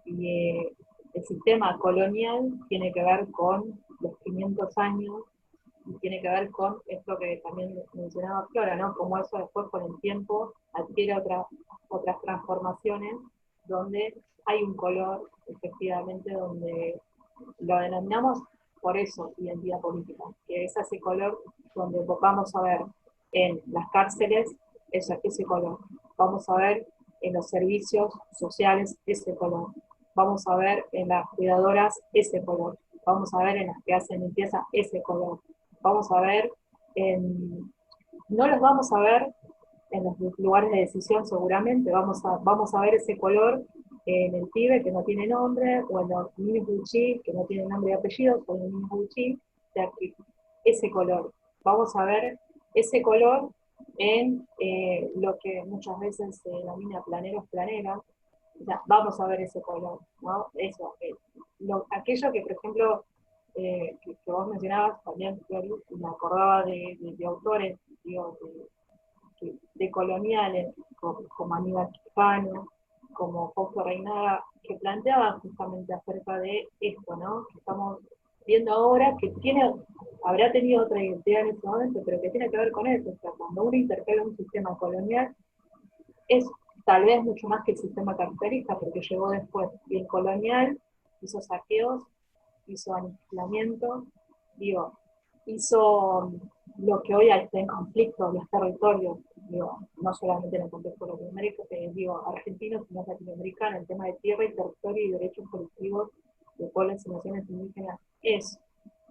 y el sistema colonial tiene que ver con los 500 años, y tiene que ver con esto que también mencionaba Flora, ¿no? Cómo eso después con el tiempo adquiere otras transformaciones, donde hay un color, efectivamente, donde lo denominamos por eso identidad política, que es ese color donde vamos a ver en las cárceles ese color, vamos a ver en los servicios sociales ese color, vamos a ver en las cuidadoras ese color, vamos a ver en las que hacen limpieza ese color, vamos a ver no los vamos a ver en los lugares de decisión seguramente, vamos a ver ese color en el pibe que no tiene nombre, o en los niños Gucci que no tienen nombre y apellido, o en los niños Gucci, o sea, ese color. Vamos a ver ese color en lo que muchas veces se denomina planeros. O sea, vamos a ver ese color, ¿no? Eso, aquello que, por ejemplo, que vos mencionabas también, Flori, me acordaba de autores, digo, de coloniales, como Aníbal Quijano, como Fausto Reinaga, que planteaban justamente acerca de esto, ¿no? Que estamos viendo ahora, que habrá tenido otra identidad en ese momento, pero que tiene que ver con eso. O sea, cuando uno interpela un sistema colonial, es tal vez mucho más que el sistema capitalista, porque llegó después. Y el colonial hizo saqueos, hizo aniquilamiento, hizo lo que hoy está en conflicto, los territorios. digo, no solamente en el contexto latinoamericano, digo, argentino, sino latinoamericano, el tema de tierra y territorio y derechos colectivos de pueblos y naciones indígenas es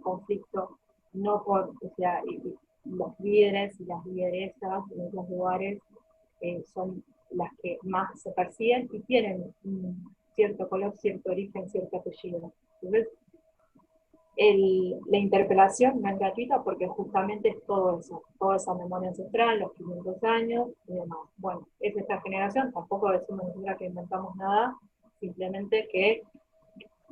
conflicto, no por, o sea, y los líderes y las lideresas en esos lugares son las que más se persiguen y tienen un cierto color, cierto origen, cierto apellido. Entonces, la interpelación no es gratuita porque justamente es todo eso, toda esa memoria ancestral, los 500 años y demás. Bueno, es esta generación, tampoco decimos nosotros que inventamos nada, simplemente que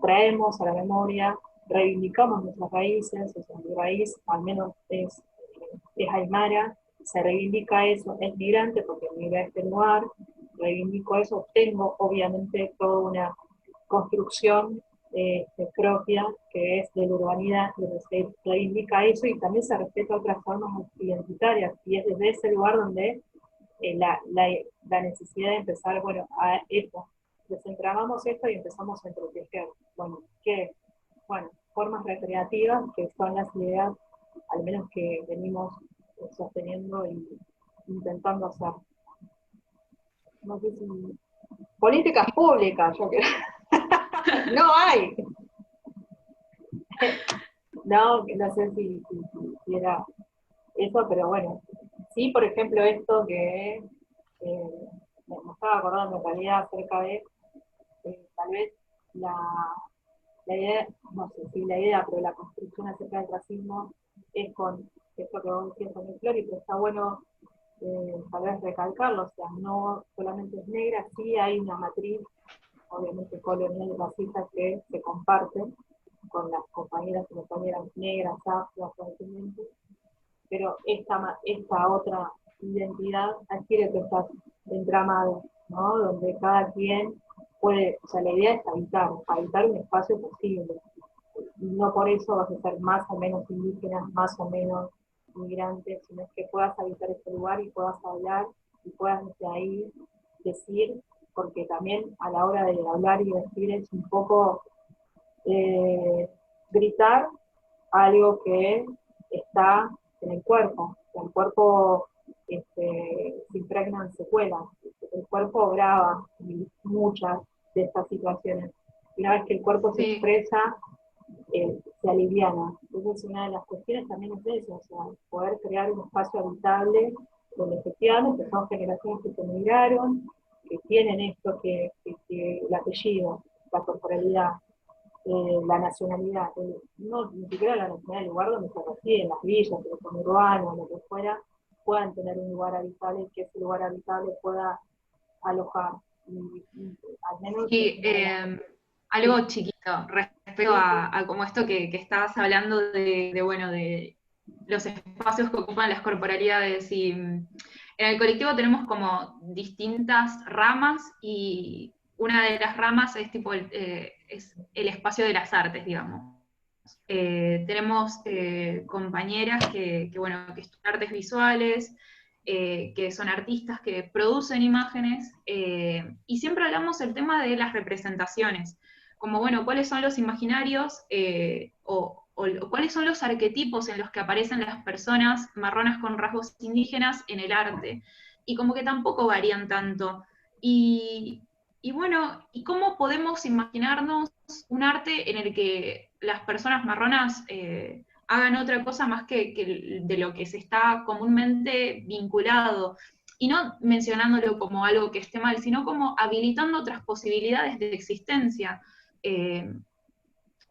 traemos a la memoria, reivindicamos nuestras raíces, o sea, mi raíz al menos es aymara, se reivindica eso, es migrante porque migré a este lugar, reivindico eso, tengo obviamente toda una construcción propia que es de la urbanidad, donde se reivindica eso y también se respeta otras formas identitarias, y es desde ese lugar donde la necesidad de empezar, bueno, a esto, desentramamos esto y empezamos a entretejer, bueno, ¿qué? Bueno, formas recreativas que son las ideas, al menos que venimos sosteniendo e intentando hacer. No sé si... Políticas públicas, yo creo. No hay. No sé si era eso, pero bueno. Sí, por ejemplo, esto que me estaba acordando en realidad acerca de tal vez la idea, no sé si la idea, pero la construcción acerca del racismo es con esto que vos decías con el Flori, pero está bueno tal vez recalcarlo, o sea, no solamente es negra, sí hay una matriz, obviamente colonial y racista que se comparte con las compañeras y compañeras negras, afrodescendientes, pero esta otra identidad adquiere que está entramado, ¿no? Donde cada quien puede, o sea, la idea es habitar un espacio posible. No por eso vas a ser más o menos indígena, más o menos migrante, sino que puedas habitar este lugar y puedas hablar y puedas desde ahí decir, porque también a la hora de hablar y decir es un poco gritar algo que está en el cuerpo. El cuerpo se impregnan secuelas, el cuerpo graba muchas de estas situaciones. Y una vez que el cuerpo se expresa, se aliviana. Entonces una de las cuestiones también es eso, o sea, poder crear un espacio habitable donde efectivamente son generaciones que se migraron, que tienen esto, que el apellido, la corporalidad, la nacionalidad, no ni siquiera la nacionalidad del lugar donde se residen, las villas, el conurbano, lo que fuera, puedan tener un lugar habitable y que ese lugar habitable pueda alojar. Al menos sí, algo chiquito respecto a como esto que estabas hablando bueno, de los espacios que ocupan las corporalidades. Y en el colectivo tenemos como distintas ramas y una de las ramas es tipo es el espacio de las artes, digamos. Tenemos compañeras bueno, que estudian artes visuales, que son artistas que producen imágenes, y siempre hablamos el tema de las representaciones, como, bueno, cuáles son los imaginarios o cuáles son los arquetipos en los que aparecen las personas marronas con rasgos indígenas en el arte, y como que tampoco varían tanto. Y bueno, ¿y cómo podemos imaginarnos un arte en el que las personas marronas hagan otra cosa más que de lo que se está comúnmente vinculado? Y no mencionándolo como algo que esté mal, sino como habilitando otras posibilidades de existencia.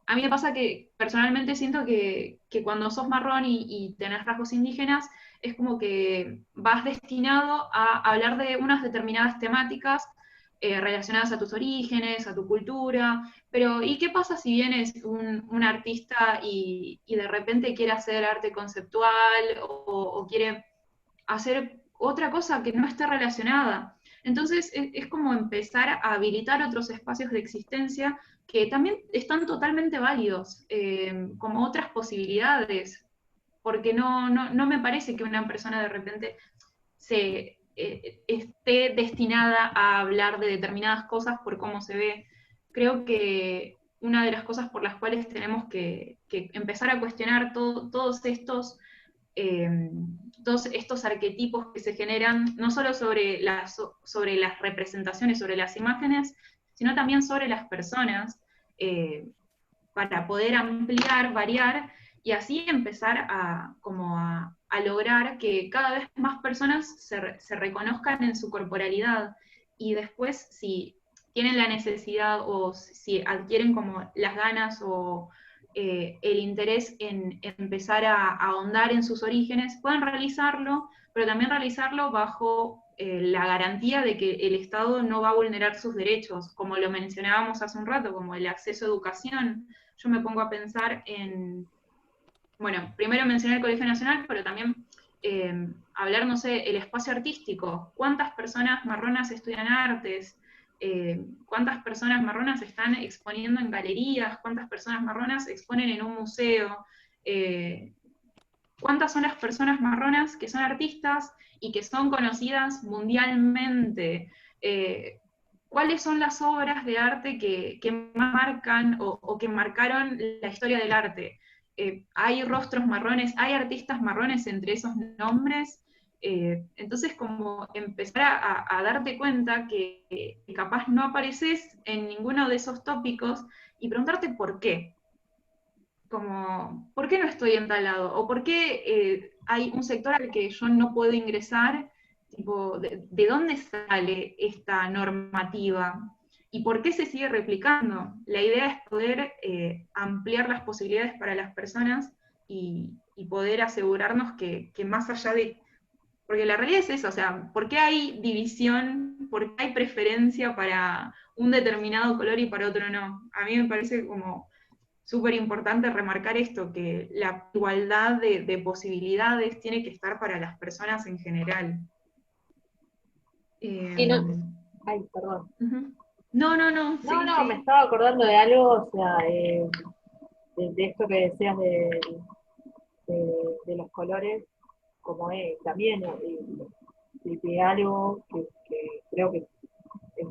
A mí me pasa que personalmente siento que cuando sos marrón y tenés rasgos indígenas, es como que vas destinado a hablar de unas determinadas temáticas relacionadas a tus orígenes, a tu cultura, pero ¿y qué pasa si vienes un artista y de repente quiere hacer arte conceptual o quiere hacer otra cosa que no esté relacionada? Entonces es como empezar a habilitar otros espacios de existencia que también están totalmente válidos, como otras posibilidades, porque no me parece que una persona de repente esté destinada a hablar de determinadas cosas por cómo se ve. Creo que una de las cosas por las cuales tenemos que empezar a cuestionar todos estos todos estos arquetipos que se generan, no solo sobre las representaciones, sobre las imágenes, sino también sobre las personas, para poder ampliar, variar, y así empezar a lograr que cada vez más personas se reconozcan en su corporalidad, y después si tienen la necesidad o si adquieren como las ganas o el interés en empezar a ahondar en sus orígenes, pueden realizarlo, pero también realizarlo bajo la garantía de que el Estado no va a vulnerar sus derechos, como lo mencionábamos hace un rato, como el acceso a educación. Yo me pongo a pensar bueno, primero mencioné el Colegio Nacional, pero también hablar, no sé, el espacio artístico. ¿Cuántas personas marronas estudian artes? ¿Cuántas personas marronas están exponiendo en galerías? ¿Cuántas personas marronas exponen en un museo? ¿Cuántas son las personas marronas que son artistas y que son conocidas mundialmente? ¿Cuáles son las obras de arte que marcan o que marcaron la historia del arte? Hay rostros marrones, hay artistas marrones entre esos nombres. Entonces, como empezar a darte cuenta que capaz no apareces en ninguno de esos tópicos y preguntarte por qué. Como, ¿por qué no estoy en tal lado? ¿O por qué hay un sector al que yo no puedo ingresar? Tipo, ¿de dónde sale esta normativa? ¿Y por qué se sigue replicando? La idea es poder ampliar las posibilidades para las personas y poder asegurarnos que más allá de... Porque la realidad es eso, o sea, ¿por qué hay división? ¿Por qué hay preferencia para un determinado color y para otro no? A mí me parece como súper importante remarcar esto, que la igualdad de posibilidades tiene que estar para las personas en general. Sí, no, ay, perdón. No, No, sí, no, sí. me estaba acordando de algo, o sea, de esto que decías de los colores, como también de algo que creo que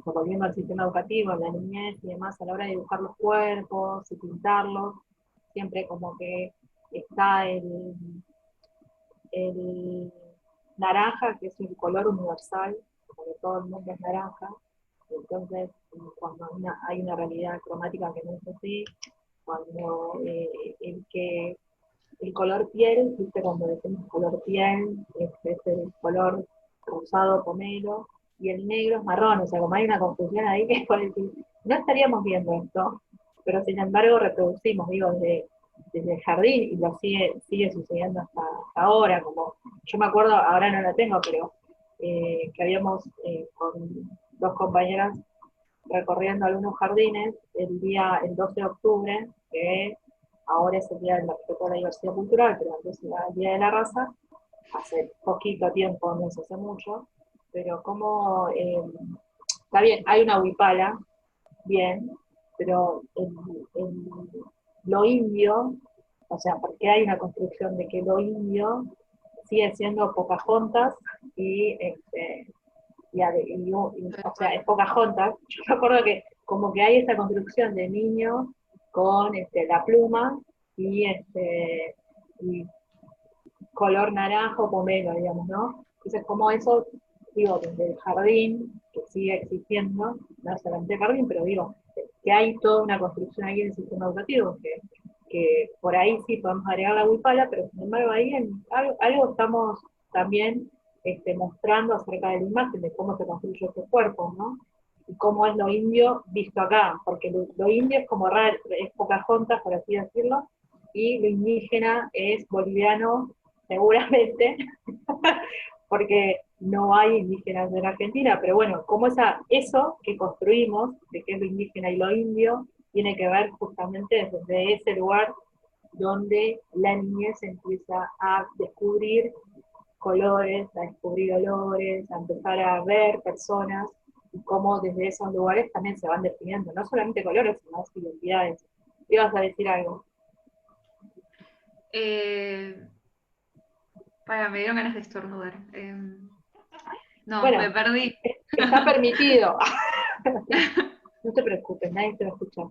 volviendo al sistema educativo, en la niñez y demás, a la hora de dibujar los cuerpos y pintarlos, siempre como que está el naranja, que es un color universal, como que todo el mundo es naranja. Entonces, cuando hay una realidad cromática que no es así, cuando el color piel, ¿viste? Cuando decimos color piel, es el color rosado pomelo, y el negro es marrón, o sea, como hay una confusión ahí que es por decir, no estaríamos viendo esto, pero sin embargo reproducimos, digo, desde el jardín, y lo sigue sucediendo hasta ahora, como yo me acuerdo, ahora no lo tengo, pero que habíamos con dos compañeras recorriendo algunos jardines el 12 de octubre, que ahora es el Día del Respeto a la Diversidad Cultural, pero antes era el Día de la Raza, hace poquito tiempo, no es hace mucho, pero como, está bien, hay una huipala, bien, pero lo indio, o sea, porque hay una construcción de que lo indio sigue siendo Pocahontas o sea, es Pocahontas. Yo me acuerdo que como que hay esta construcción de niños con la pluma y color naranjo pomelo, digamos, ¿no? Entonces, como eso, digo, desde el jardín, que sigue existiendo, no solamente el jardín, pero digo, que hay toda una construcción ahí en el sistema educativo, que por ahí sí podemos agregar la huipala, pero sin embargo ahí algo estamos también mostrando acerca de la imagen, de cómo se construye este cuerpo, ¿no? Y cómo es lo indio visto acá, porque lo indio es como raro, es Pocahontas, por así decirlo, y lo indígena es boliviano, seguramente, porque no hay indígenas en Argentina, pero bueno, como eso que construimos, de que es lo indígena y lo indio, tiene que ver justamente desde ese lugar donde la niñez empieza a descubrir colores, a descubrir olores, a empezar a ver personas, y cómo desde esos lugares también se van definiendo, no solamente colores, sino identidades. ¿Ibas a decir algo? Me dieron ganas de estornudar. No, bueno, me perdí. Está permitido. No te preocupes, nadie te va a escuchar.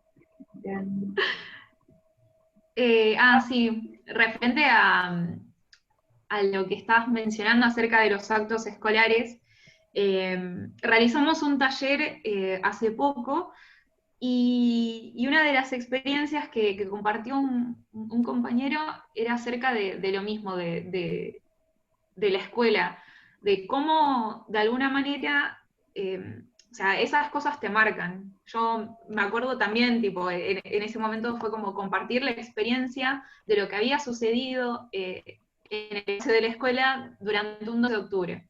Sí, referente a lo que estabas mencionando acerca de los actos escolares, realizamos un taller hace poco y una de las experiencias que compartió un compañero era acerca de lo mismo, de la escuela, de cómo de alguna manera, o sea, esas cosas te marcan. Yo me acuerdo también, tipo, en ese momento fue como compartir la experiencia de lo que había sucedido en el inicio de la escuela durante un 12 de octubre.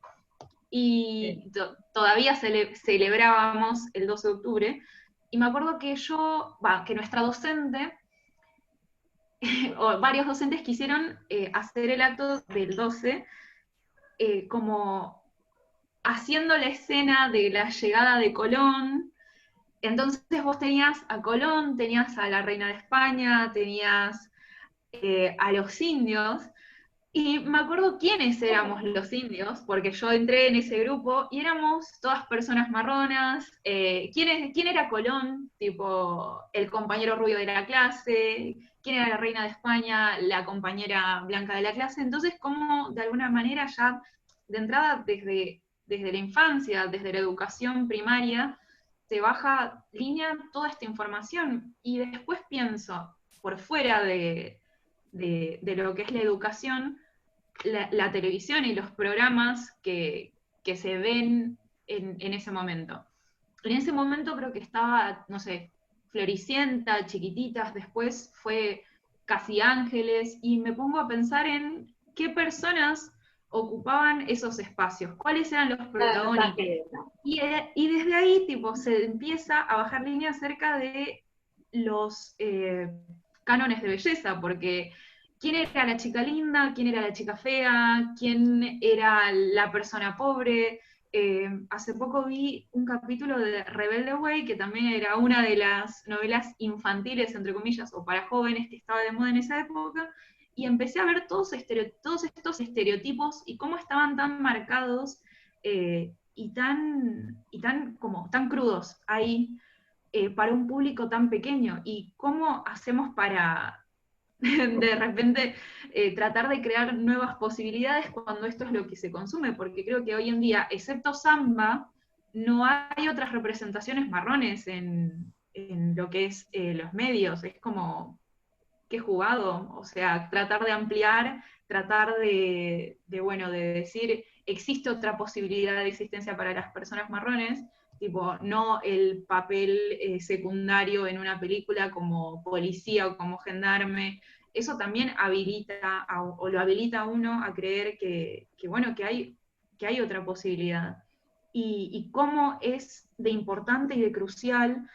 Y todavía celebrábamos el 12 de octubre, y me acuerdo que que nuestra docente, o varios docentes quisieron hacer el acto del 12 como haciendo la escena de la llegada de Colón. Entonces vos tenías a Colón, tenías a la reina de España, tenías a los indios, y me acuerdo quiénes éramos los indios, porque yo entré en ese grupo y éramos todas personas marronas. ¿Quién era Colón? Tipo, el compañero rubio de la clase. ¿Quién era la reina de España? La compañera blanca de la clase. Entonces, como de alguna manera ya de entrada desde la infancia, desde la educación primaria, se baja línea toda esta información. Y después pienso, por fuera de lo que es la educación, la televisión y los programas que se ven en ese momento. En ese momento creo que estaba, no sé, Floricienta, Chiquititas, después fue Casi Ángeles, y me pongo a pensar en qué personas ocupaban esos espacios, cuáles eran los protagónicos. Y desde ahí, tipo, se empieza a bajar línea acerca de los cánones de belleza, porque ¿quién era la chica linda? ¿Quién era la chica fea? ¿Quién era la persona pobre? Hace poco vi un capítulo de Rebelde Way, que también era una de las novelas infantiles, entre comillas, o para jóvenes que estaba de moda en esa época, y empecé a ver todos estos estereotipos y cómo estaban tan marcados y tan crudos ahí para un público tan pequeño, y cómo hacemos para de repente tratar de crear nuevas posibilidades cuando esto es lo que se consume, porque creo que hoy en día, excepto samba, no hay otras representaciones marrones en lo que es los medios. Es como, qué jugado, o sea, tratar de ampliar, tratar bueno, de decir, existe otra posibilidad de existencia para las personas marrones, tipo, no el papel secundario en una película como policía o como gendarme. Eso también habilita, o lo habilita a uno a creer bueno, que hay otra posibilidad. Y cómo es de importante y de crucial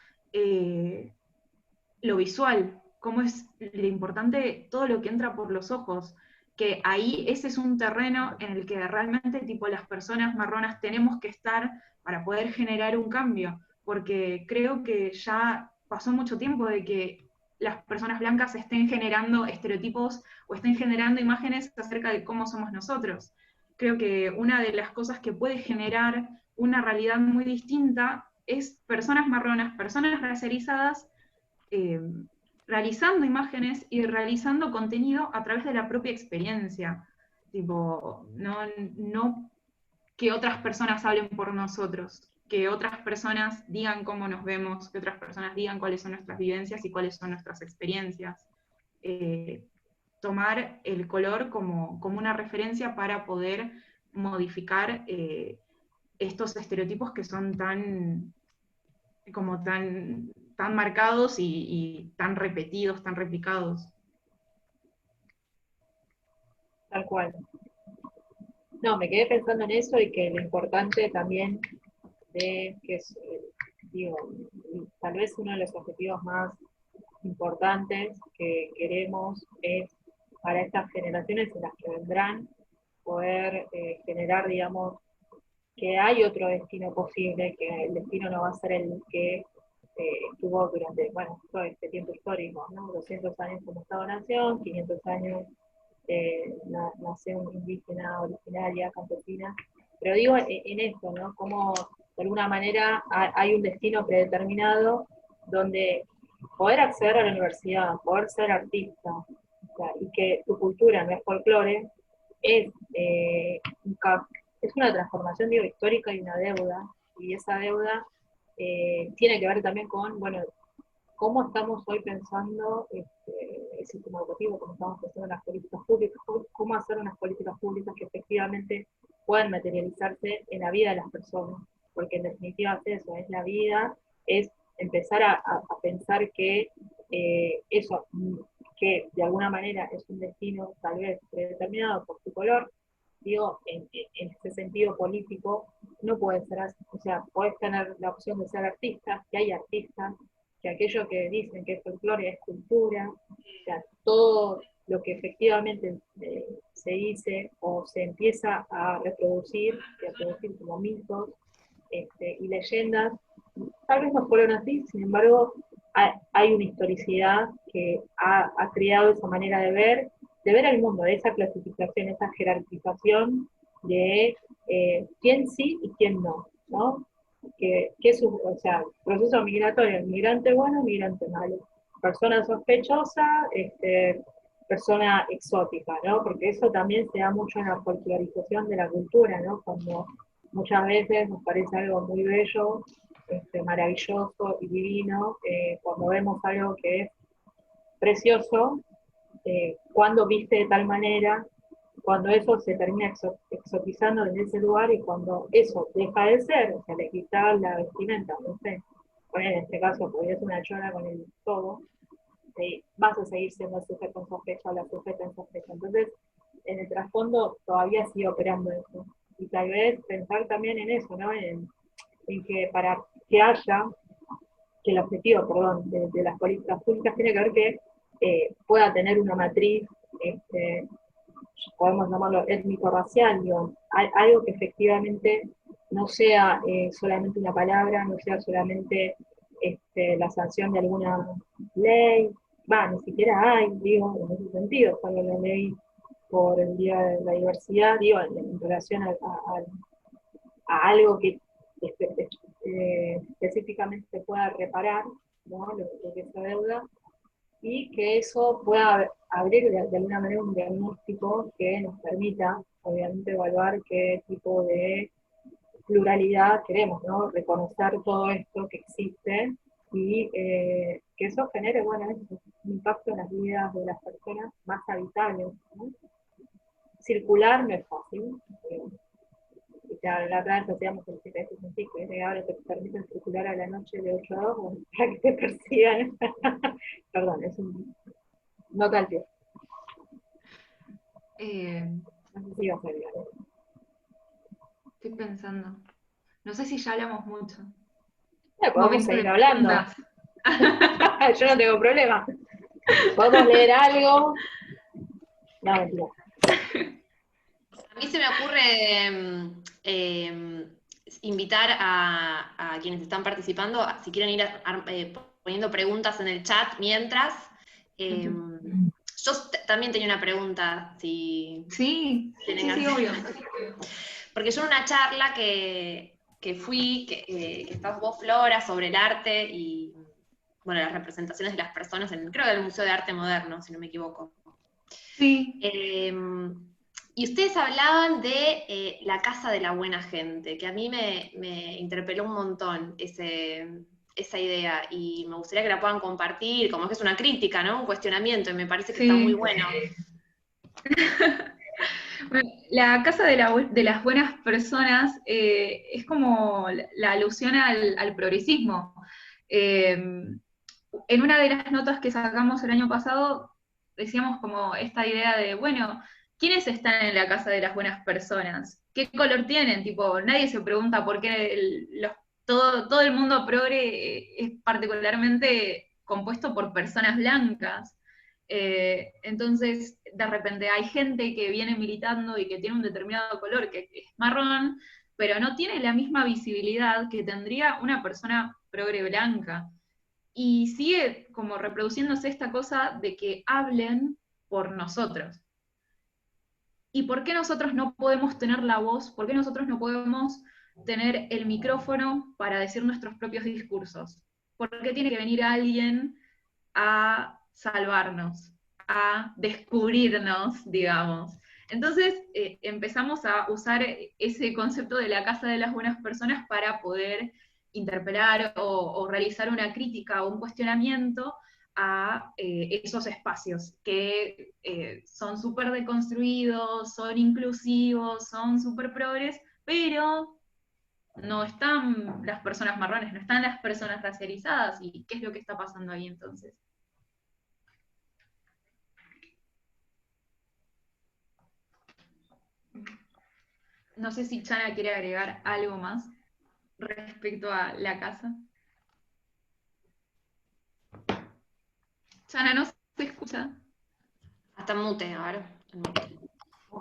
lo visual, cómo es lo importante todo lo que entra por los ojos, que ahí ese es un terreno en el que realmente tipo las personas marronas tenemos que estar para poder generar un cambio, porque creo que ya pasó mucho tiempo de que las personas blancas estén generando estereotipos o estén generando imágenes acerca de cómo somos nosotros. Creo que una de las cosas que puede generar una realidad muy distinta es personas marronas, personas racializadas, eh, realizando imágenes y realizando contenido a través de la propia experiencia. Tipo, no que otras personas hablen por nosotros, que otras personas digan cómo nos vemos, que otras personas digan cuáles son nuestras vivencias y cuáles son nuestras experiencias. Tomar el color como una referencia para poder modificar estos estereotipos que son tan marcados y tan repetidos, tan replicados. Tal cual. No, me quedé pensando en eso y que lo importante también de que es, digo, tal vez uno de los objetivos más importantes que queremos es para estas generaciones y las que vendrán poder generar, digamos, que hay otro destino posible, que el destino no va a ser el que tuvo durante, bueno, todo este tiempo histórico, ¿no? 200 años como Estado-Nación, 500 años nación indígena, originaria, campesina. Pero digo en esto, ¿no? Como de alguna manera hay un destino predeterminado donde poder acceder a la universidad, poder ser artista, o sea, y que tu cultura no es folclore, es, es una transformación, digo, histórica y una deuda, y esa deuda tiene que ver también con, bueno, cómo estamos hoy pensando el sistema educativo, cómo estamos pensando en las políticas públicas, cómo hacer unas políticas públicas que efectivamente puedan materializarse en la vida de las personas, porque en definitiva es eso, es la vida, es empezar a pensar que eso, que de alguna manera es un destino tal vez predeterminado por su color, digo, en ese sentido político, no puede ser así. O sea, podés tener la opción de ser artista, que hay artistas, que aquello que dicen que es folclore es cultura, o sea, todo lo que efectivamente se dice o se empieza a reproducir como mitos y leyendas, tal vez no fueron así, sin embargo, hay una historicidad que ha creado esa manera de ver el mundo, de esa clasificación, esa jerarquización de quién sí y quién no, ¿no? Que es un, o sea, proceso migratorio, migrante bueno, migrante malo, persona sospechosa, persona exótica, ¿no? Porque eso también se da mucho en la folclorización de la cultura, ¿no? Cuando muchas veces nos parece algo muy bello, maravilloso y divino, cuando vemos algo que es precioso, cuando viste de tal manera, cuando eso se termina exotizando en ese lugar y cuando eso deja de ser, o sea, le quitas la vestimenta, no sé, en este caso podría ser una chora con el todo, vas a seguir siendo el sujeto en sospecha o la sujeta en sospecha. Entonces, en el trasfondo todavía sigue operando eso. Y tal vez pensar también en eso, ¿no? En que para que haya, que el objetivo, perdón, de las políticas públicas tiene que ver que pueda tener una matriz, podemos llamarlo étnico-racial, algo que efectivamente no sea solamente una palabra, no sea solamente la sanción de alguna ley, ni siquiera hay, digo, en ese sentido, salvo la ley por el Día de la Diversidad, digo, en relación a algo que específicamente se pueda reparar, ¿no? Lo que se deuda, y que eso pueda abrir de alguna manera un diagnóstico que nos permita, obviamente, evaluar qué tipo de pluralidad queremos, ¿no? Reconocer todo esto que existe y que eso genere, bueno, un impacto en las vidas de las personas más habitables, ¿no? Circular no es fácil. La otra vez hacíamos el científico, y ahora te permiten circular a la noche de 8 a 2 para que te persigan. Perdón, es un... No tal pie. No sé si iba a salir. Estoy pensando. No sé si ya hablamos mucho. Podemos Momento seguir de hablando. preguntas. Yo no tengo problema. ¿Podemos leer algo? No, mentira. A mí se me ocurre invitar a quienes están participando, si quieren ir poniendo preguntas en el chat mientras. Yo también tenía una pregunta, si Sí, tienen sí, ganas. obvio. Porque yo en una charla que fui, que estabas vos, Flora, sobre el arte y, bueno, las representaciones de las personas, creo que en el Museo de Arte Moderno, si no me equivoco. Sí. Y ustedes hablaban de la casa de la buena gente, que a mí me interpeló un montón esa idea, y me gustaría que la puedan compartir, como que es una crítica, ¿no? Un cuestionamiento, y me parece que está muy bueno. Bueno, la casa de las buenas personas es como la alusión al progresismo. En una de las notas que sacamos el año pasado, decíamos como esta idea de, bueno, ¿quiénes están en la casa de las buenas personas? ¿Qué color tienen? Tipo, nadie se pregunta por qué todo el mundo progre es particularmente compuesto por personas blancas. Entonces, de repente hay gente que viene militando y que tiene un determinado color, que es marrón, pero no tiene la misma visibilidad que tendría una persona progre blanca. Y sigue como reproduciéndose esta cosa de que hablen por nosotros. ¿Y por qué nosotros no podemos tener la voz? ¿Por qué nosotros no podemos tener el micrófono para decir nuestros propios discursos? ¿Por qué tiene que venir alguien a salvarnos, a descubrirnos, digamos? Entonces empezamos a usar ese concepto de la casa de las buenas personas para poder interpelar o realizar una crítica o un cuestionamiento a esos espacios que son súper deconstruidos, son inclusivos, son súper progres, pero no están las personas marrones, no están las personas racializadas. ¿Y qué es lo que está pasando ahí entonces? No sé si Chana quiere agregar algo más respecto a la casa. Chana, no se escucha. Hasta mute, a ver.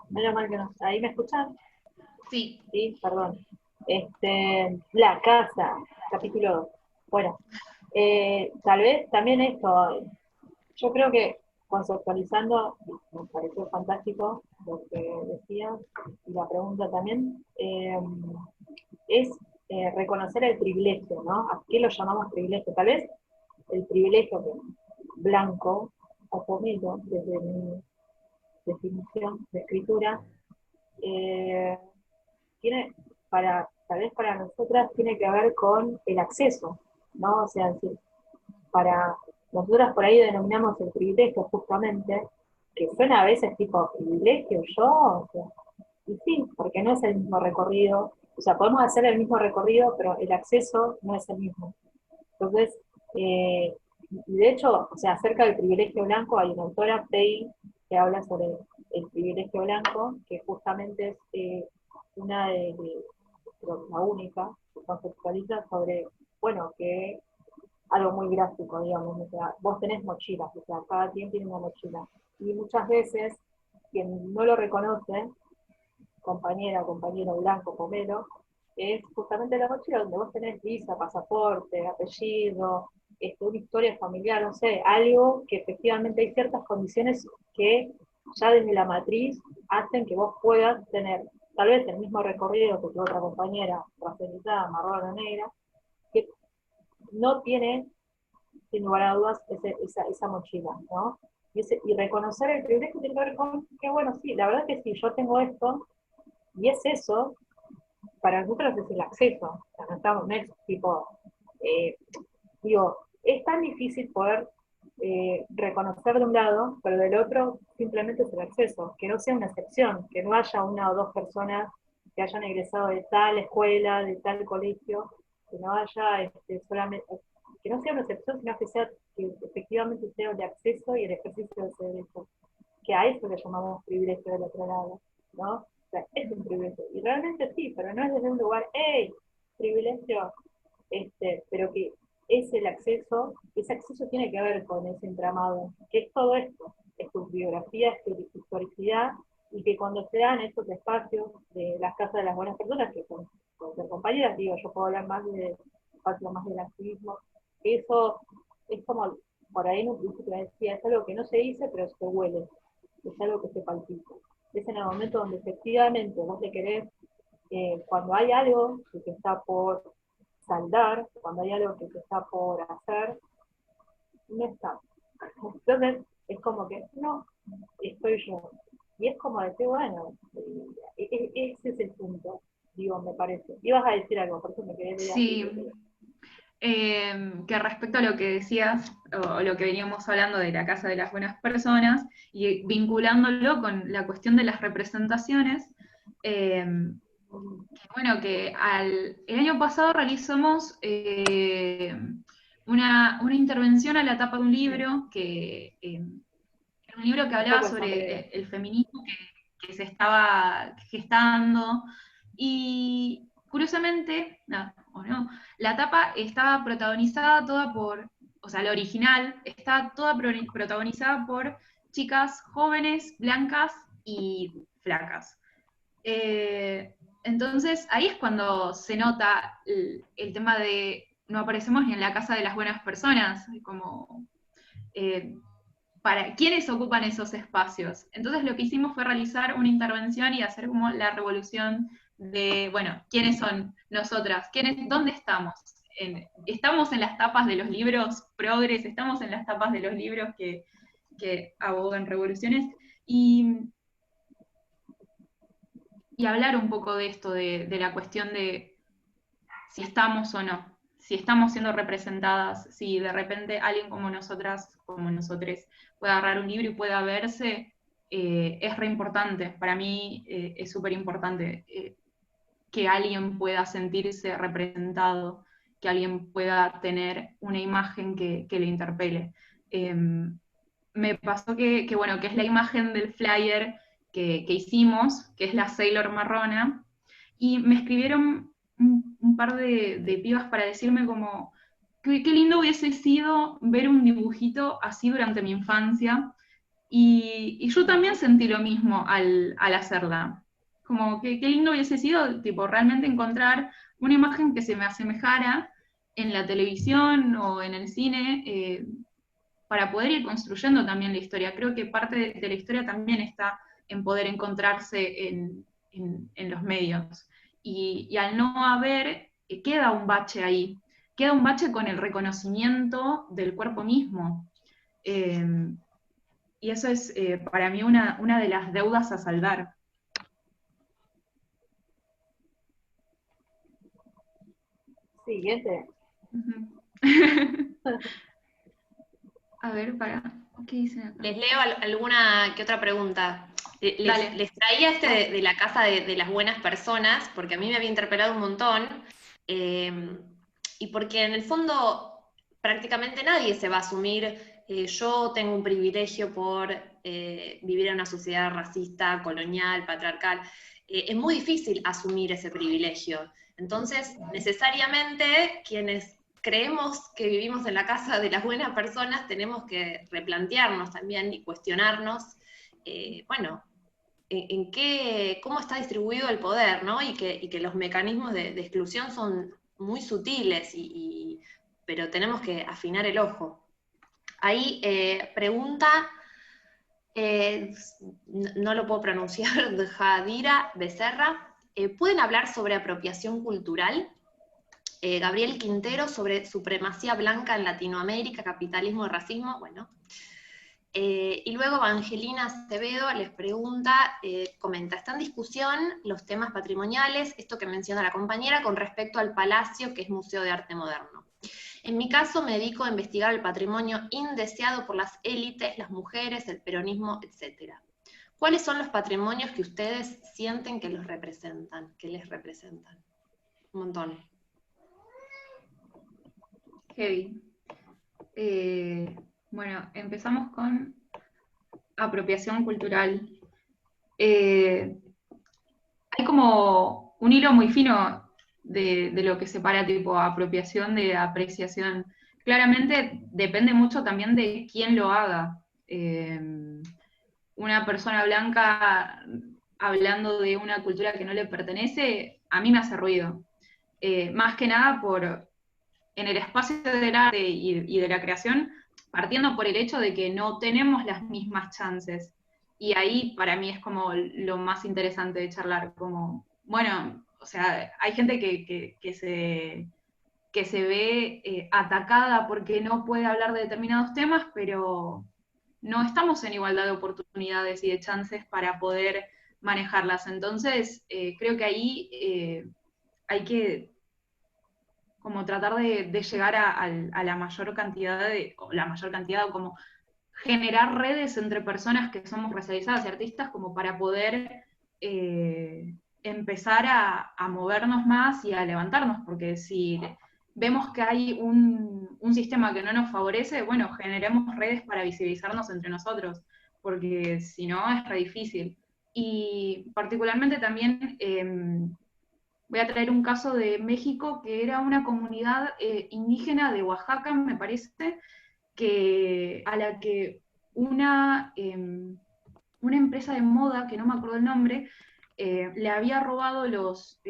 Menos mal que no. ¿Ahí me escuchan? Sí. Sí, perdón. La casa, capítulo 2. Bueno, tal vez también esto, yo creo que conceptualizando, me pareció fantástico lo que decías, y la pregunta también, es reconocer el privilegio, ¿no? ¿A qué lo llamamos privilegio? Tal vez el privilegio blanco o pomelo, desde mi definición de escritura, tiene, tal vez para nosotras tiene que ver con el acceso, ¿no? O sea, si para nosotras por ahí denominamos el privilegio justamente, que suena a veces tipo privilegio, yo, o sea, y sí, porque no es el mismo recorrido, o sea, podemos hacer el mismo recorrido, pero el acceso no es el mismo. Entonces, y de hecho, o sea, acerca del privilegio blanco, hay una autora, Pei, que habla sobre el privilegio blanco, que justamente es una creo que la única, que conceptualiza sobre, bueno, que algo muy gráfico, digamos, o sea, vos tenés mochilas, o sea, cada quien tiene una mochila. Y muchas veces, quien no lo reconoce, compañera, compañero blanco, pomelo, es justamente la mochila donde vos tenés visa, pasaporte, apellido, una historia familiar, no sé, algo que efectivamente hay ciertas condiciones que ya desde la matriz hacen que vos puedas tener tal vez el mismo recorrido que tu otra compañera, racializada, marrón o negra, que no tiene, sin lugar a dudas, esa mochila, ¿no? Y reconocer el privilegio tiene que ver con que, bueno, sí, la verdad que sí, yo tengo esto, y es eso, para nosotros es el acceso, o sea, no estamos, no es tipo, digo, es tan difícil poder reconocer de un lado, pero del otro simplemente es el acceso, que no sea una excepción, que no haya una o dos personas que hayan egresado de tal escuela, de tal colegio, que no haya solamente, que no sea una excepción, sino que efectivamente sea el acceso y el ejercicio de ese derecho, que a eso le llamamos privilegio del otro lado, ¿no? O sea, es un privilegio, y realmente sí, pero no es desde un lugar, ¡hey! Privilegio, pero que es el acceso, ese acceso tiene que ver con ese entramado, que es todo esto, es tu biografía, es tu historicidad, y que cuando se dan estos espacios de las casas de las buenas personas, que son ser compañeras, digo, yo puedo hablar más de espacio más del activismo, eso es como, por ahí en un principio decía, es algo que no se dice, pero se huele, es algo que se palpita. Es en el momento donde efectivamente vos le querés, cuando hay algo que te está por saldar, cuando hay algo que te está por hacer, no está. Entonces, es como que, no, estoy yo. Y es como decir, bueno, ese es el punto, digo, me parece. Ibas a decir algo, por eso me quedé de Sí, que respecto a lo que decías, o lo que veníamos hablando de la Casa de las Buenas Personas, y vinculándolo con la cuestión de las representaciones, bueno, que el año pasado realizamos una intervención a la tapa de un libro era un libro que hablaba sobre el feminismo que se estaba gestando, y curiosamente, no, o no, la tapa estaba protagonizada toda por, o sea, la original, está toda protagonizada por chicas jóvenes, blancas y flacas. Entonces, ahí es cuando se nota el tema de no aparecemos ni en la casa de las buenas personas, como para quiénes ocupan esos espacios. Entonces lo que hicimos fue realizar una intervención y hacer como la revolución de, bueno, ¿quiénes son nosotras? ¿Dónde estamos? ¿Estamos en las tapas de los libros progres? ¿Estamos en las tapas de los libros que abogan revoluciones? Y y hablar un poco de esto, de la cuestión de si estamos o no, si estamos siendo representadas, si de repente alguien como nosotras, como nosotros, puede agarrar un libro y pueda verse, es re importante. Para mí es súper importante que alguien pueda sentirse representado, que alguien pueda tener una imagen que le interpele. Me pasó bueno, que es la imagen del flyer que hicimos, que es la Sailor marrona, y me escribieron un par de pibas para decirme como, qué lindo hubiese sido ver un dibujito así durante mi infancia, y yo también sentí lo mismo al hacerla. Como que qué lindo hubiese sido, tipo, realmente encontrar una imagen que se me asemejara en la televisión o en el cine, para poder ir construyendo también la historia. Creo que parte de la historia también está en poder encontrarse en los medios. Y al no haber, queda un bache ahí, queda un bache con el reconocimiento del cuerpo mismo. Y eso es para mí una de las deudas a saldar. Siguiente. A ver, ¿qué dicen acá? Les leo alguna que otra pregunta. Dale. Les traía de la casa de las buenas personas, porque a mí me había interpelado un montón, y porque en el fondo prácticamente nadie se va a asumir, yo tengo un privilegio por vivir en una sociedad racista, colonial, patriarcal. Es muy difícil asumir ese privilegio. Entonces, necesariamente, quienes creemos que vivimos en la casa de las buenas personas, tenemos que replantearnos también y cuestionarnos, bueno, cómo está distribuido el poder, ¿no? Y que los mecanismos de exclusión son muy sutiles, pero tenemos que afinar el ojo. Ahí pregunta, no lo puedo pronunciar, de Jadira Becerra, ¿pueden hablar sobre apropiación cultural? Gabriel Quintero sobre supremacía blanca en Latinoamérica, capitalismo y racismo, bueno. Y luego Evangelina Acevedo les pregunta, comenta, está en discusión los temas patrimoniales, esto que menciona la compañera, con respecto al Palacio, que es Museo de Arte Moderno. En mi caso me dedico a investigar el patrimonio indeseado por las élites, las mujeres, el peronismo, etc. ¿Cuáles son los patrimonios que ustedes sienten que los representan, que les representan? Un montón. Heavy. Bueno, empezamos con apropiación cultural. Hay como un hilo muy fino de lo que separa tipo apropiación de apreciación. Claramente depende mucho también de quién lo haga. Una persona blanca hablando de una cultura que no le pertenece, a mí me hace ruido. Más que nada en el espacio del arte y de la creación, partiendo por el hecho de que no tenemos las mismas chances. Y ahí para mí es como lo más interesante de charlar, como, bueno, o sea, hay gente que se ve atacada porque no puede hablar de determinados temas, pero no estamos en igualdad de oportunidades y de chances para poder manejarlas. Entonces, creo que ahí hay que como tratar de llegar a la mayor cantidad o como generar redes entre personas que somos racializadas y artistas como para poder empezar a movernos más y a levantarnos, porque si vemos que hay un sistema que no nos favorece, bueno, generemos redes para visibilizarnos entre nosotros, porque si no es re difícil. Y particularmente también voy a traer un caso de México, que era una comunidad indígena de Oaxaca, me parece, a la que una empresa de moda, que no me acuerdo el nombre, le había robado los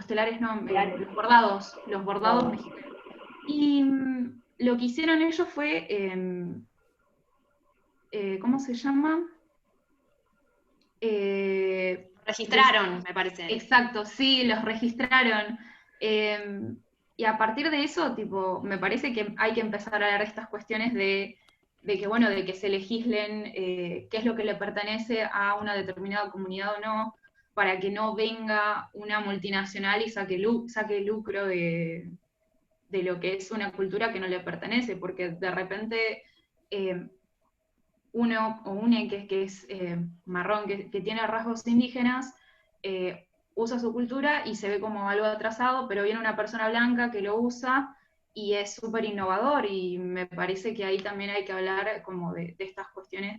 telares, no, los bordados mexicanos. Y lo que hicieron ellos fue, ¿cómo se llama? Registraron, me parece. Exacto, sí, los registraron. Y a partir de eso, tipo, me parece que hay que empezar a hablar de estas cuestiones de bueno, de que se legislen qué es lo que le pertenece a una determinada comunidad o no, para que no venga una multinacional y saque lucro de lo que es una cultura que no le pertenece, porque de repente uno o une que es marrón, que tiene rasgos indígenas, usa su cultura y se ve como algo atrasado, pero viene una persona blanca que lo usa y es súper innovador, y me parece que ahí también hay que hablar como de estas cuestiones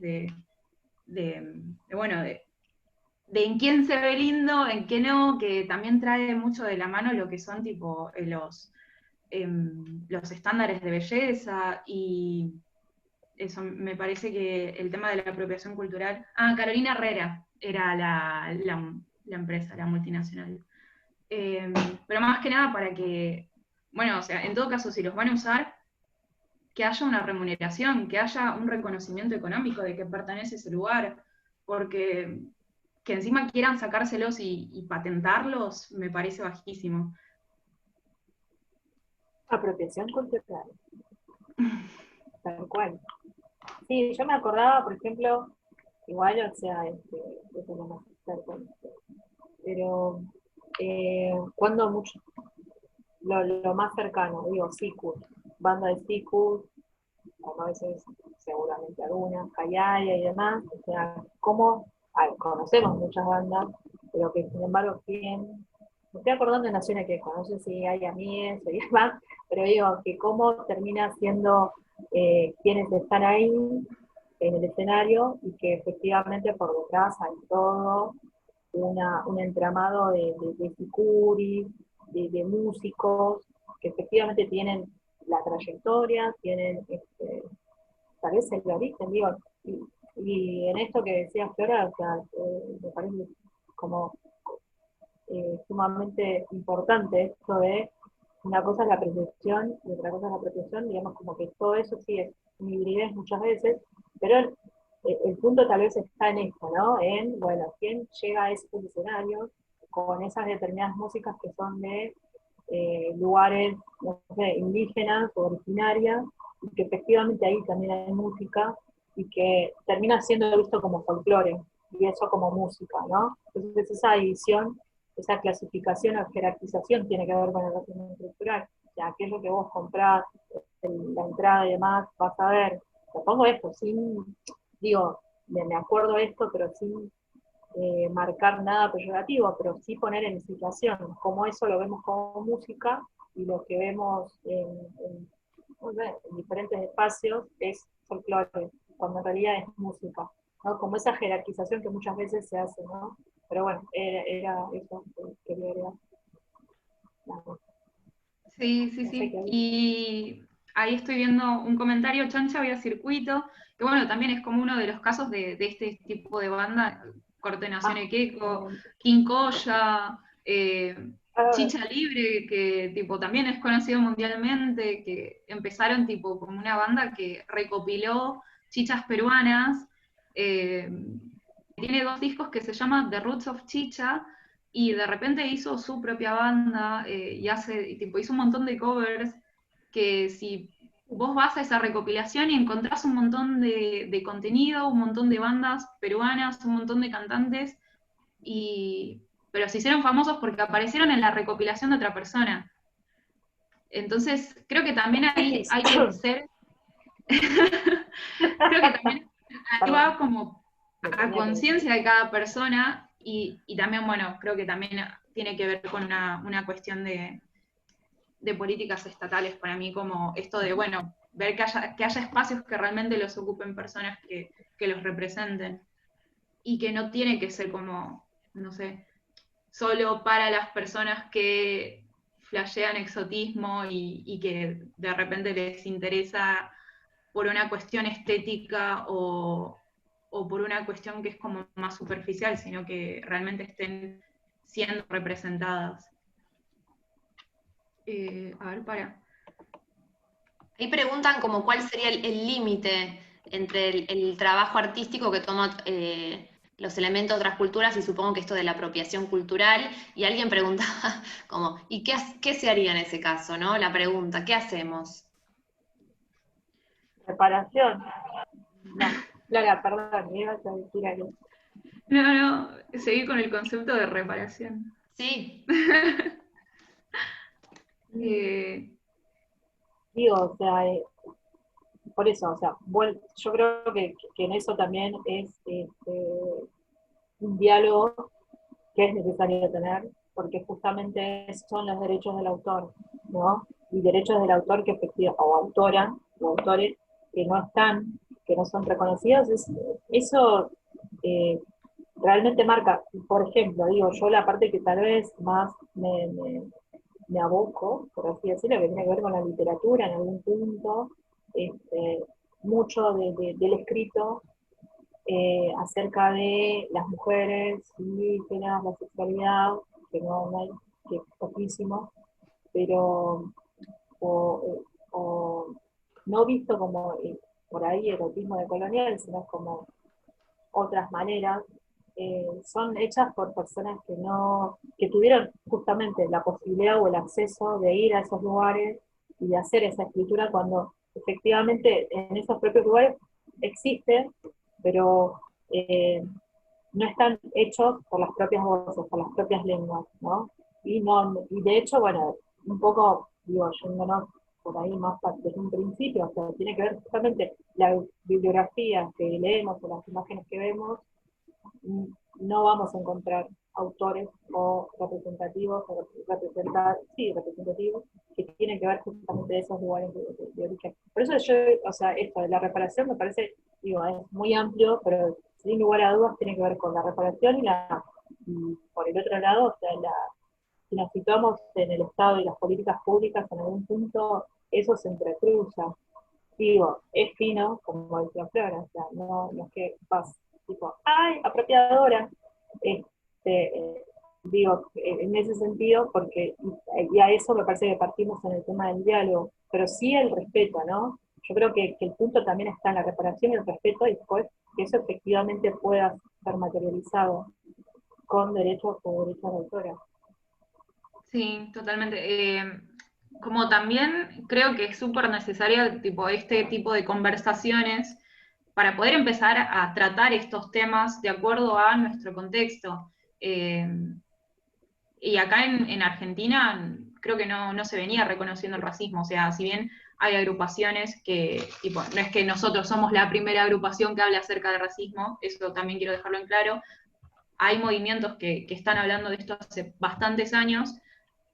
bueno, de en quién se ve lindo, en qué no, que también trae mucho de la mano lo que son tipo los estándares de belleza, y eso me parece que el tema de la apropiación cultural. Carolina Herrera era la empresa, la multinacional. Pero más que nada para que, bueno, o sea, en todo caso, si los van a usar, que haya una remuneración, que haya un reconocimiento económico de que pertenece a ese lugar, porque que encima quieran sacárselos y patentarlos, me parece bajísimo. Apropiación cultural. Tal cual. Sí, yo me acordaba, por ejemplo, igual, o sea, es lo más experto, pero cuando mucho, lo más cercano, digo, Sikus, banda de Sikus, a veces seguramente algunas, Kayaya y demás, o sea, como conocemos muchas bandas, pero que sin embargo tienen, me estoy acordando de Naciones que no sé si hay Amies o demás, pero digo que cómo termina siendo quienes están ahí en el escenario y que efectivamente por detrás hay todo un entramado de sicuris, de músicos, que efectivamente tienen la trayectoria, tienen tal vez el origen, digo, y en esto que decía Flora, o sea, me parece como sumamente importante esto de una cosa es la percepción y otra cosa es la apropiación, digamos como que todo eso sí es una hibridez muchas veces, pero el punto tal vez está en esto, ¿no? En, bueno, quién llega a ese escenario con esas determinadas músicas que son de lugares, no sé, indígenas o originarias, y que efectivamente ahí también hay música, y que termina siendo visto como folclore, y eso como música, ¿no? Entonces esa división, esa clasificación o jerarquización tiene que ver con el régimen estructural. O sea, aquello que vos comprás, la entrada y demás, vas a ver, te pongo esto, sin, digo, me acuerdo esto, pero sin marcar nada peyorativo, pero sí poner en situación cómo eso lo vemos como música y lo que vemos en diferentes espacios es folclore, cuando en realidad es música, ¿no? Como esa jerarquización que muchas veces se hace, ¿no? Pero bueno, era eso que quería agregar. Sí, sí, sí. Y ahí estoy viendo un comentario, Chancha Vía Circuito, que bueno, también es como uno de los casos de este tipo de banda, Corte Nación Queco, Quincoya, Chicha Libre, que tipo también es conocido mundialmente, que empezaron tipo como una banda que recopiló chichas peruanas, tiene 2 discos que se llaman The Roots of Chicha, y de repente hizo su propia banda y hizo un montón de covers, que si vos vas a esa recopilación y encontrás un montón de contenido, un montón de bandas peruanas, un montón de cantantes, pero se hicieron famosos porque aparecieron en la recopilación de otra persona. Entonces, creo que también ahí hay que ser... creo que también ahí va como a conciencia de cada persona, y también, bueno, creo que también tiene que ver con una cuestión de políticas estatales para mí, como esto de, bueno, ver que haya espacios que realmente los ocupen personas que los representen, y que no tiene que ser como, no sé, solo para las personas que flashean exotismo y que de repente les interesa por una cuestión estética o por una cuestión que es como más superficial, sino que realmente estén siendo representadas. A ver, Ahí preguntan como cuál sería el límite entre el trabajo artístico que toma los elementos de otras culturas, y supongo que esto de la apropiación cultural, y alguien preguntaba como, ¿y qué se haría en ese caso, no? La pregunta, ¿qué hacemos? Reparación. No, Clara, perdón, me ibas a decir algo. No, seguir con el concepto de reparación. Sí, Eh, Digo, o sea, por eso, o sea, yo creo que en eso también es un diálogo que es necesario tener, porque justamente son los derechos del autor, ¿no? Y derechos del autor que efectivamente, o autora, o autores que no están, que no son reconocidos, eso realmente marca, por ejemplo, digo, yo la parte que tal vez más me aboco, por así decirlo, que tiene que ver con la literatura en algún punto, este, mucho del escrito acerca de las mujeres indígenas, la sexualidad, que no hay, que es poquísimo, pero o no visto como por ahí erotismo de colonial, sino como otras maneras, son hechas por personas que tuvieron justamente la posibilidad o el acceso de ir a esos lugares y de hacer esa escritura cuando efectivamente en esos propios lugares existen, pero no están hechos por las propias voces, por las propias lenguas, ¿no? Y de hecho, bueno, un poco, digo, yéndonos por ahí más desde un principio, o sea, tiene que ver justamente la bibliografía que leemos o las imágenes que vemos, no vamos a encontrar autores o representativos, o representativos, que tienen que ver justamente de esos lugares de origen. Por eso yo, o sea, esto de la reparación me parece, digo, es muy amplio, pero sin lugar a dudas tiene que ver con la reparación y por el otro lado, o sea, si nos situamos en el Estado y las políticas públicas, en algún punto eso se entrecruza. Digo, es fino, como decía Flora, o sea, no es que vas tipo, ¡ay, apropiadora! Digo, en ese sentido, porque y a eso me parece que partimos en el tema del diálogo, pero sí el respeto, ¿no? Yo creo que el punto también está en la reparación y el respeto, y después que eso efectivamente pueda ser materializado con derechos o derechos de autora. sí, totalmente. Como también creo que es súper necesario tipo, este tipo de conversaciones para poder empezar a tratar estos temas de acuerdo a nuestro contexto. Eh, y acá en Argentina creo que no se venía reconociendo el racismo, o sea, si bien hay agrupaciones que, tipo, no es que nosotros somos la primera agrupación que habla acerca de racismo, eso también quiero dejarlo en claro, hay movimientos que están hablando de esto hace bastantes años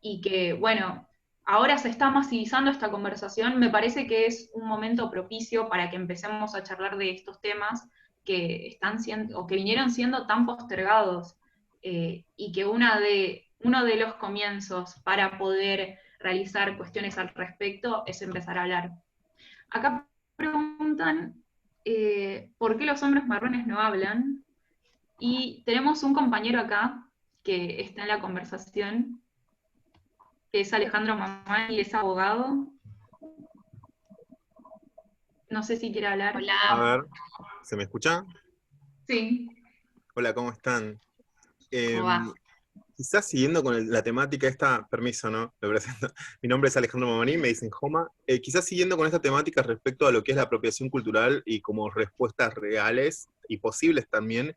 y que, bueno, ahora se está masivizando esta conversación, me parece que es un momento propicio para que empecemos a charlar de estos temas que están siendo, o que vinieron siendo tan postergados, y que uno de los comienzos para poder realizar cuestiones al respecto es empezar a hablar. Acá preguntan por qué los hombres marrones no hablan, y tenemos un compañero acá que está en la conversación, que es Alejandro Mamán y es abogado. No sé si quiere hablar. A hola. ver, ¿se me escucha? Sí. Hola, ¿cómo están? ¿Cómo va? Quizás siguiendo con la temática esta, permiso, ¿no? Me presento. Mi nombre es Alejandro Mamaní, me dicen Joma. Quizás siguiendo con esta temática respecto a lo que es la apropiación cultural y como respuestas reales y posibles también,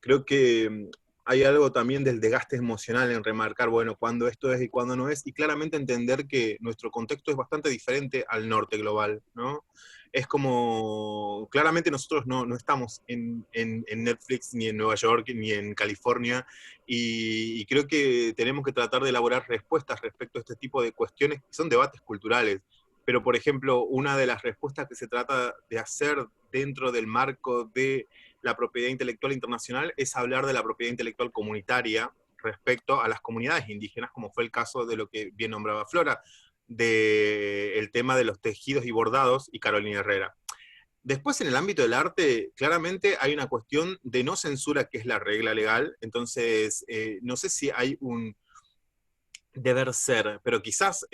creo que hay algo también del desgaste emocional en remarcar, bueno, cuándo esto es y cuándo no es, y claramente entender que nuestro contexto es bastante diferente al norte global, ¿no? Es como, claramente nosotros no estamos en Netflix, ni en Nueva York, ni en California, y creo que tenemos que tratar de elaborar respuestas respecto a este tipo de cuestiones que son debates culturales. Pero, por ejemplo, una de las respuestas que se trata de hacer dentro del marco de la propiedad intelectual internacional es hablar de la propiedad intelectual comunitaria respecto a las comunidades indígenas, como fue el caso de lo que bien nombraba Flora, del tema de los tejidos y bordados y Carolina Herrera. Después, en el ámbito del arte, claramente hay una cuestión de no censura, que es la regla legal. Entonces, no sé si hay un deber ser, pero quizás,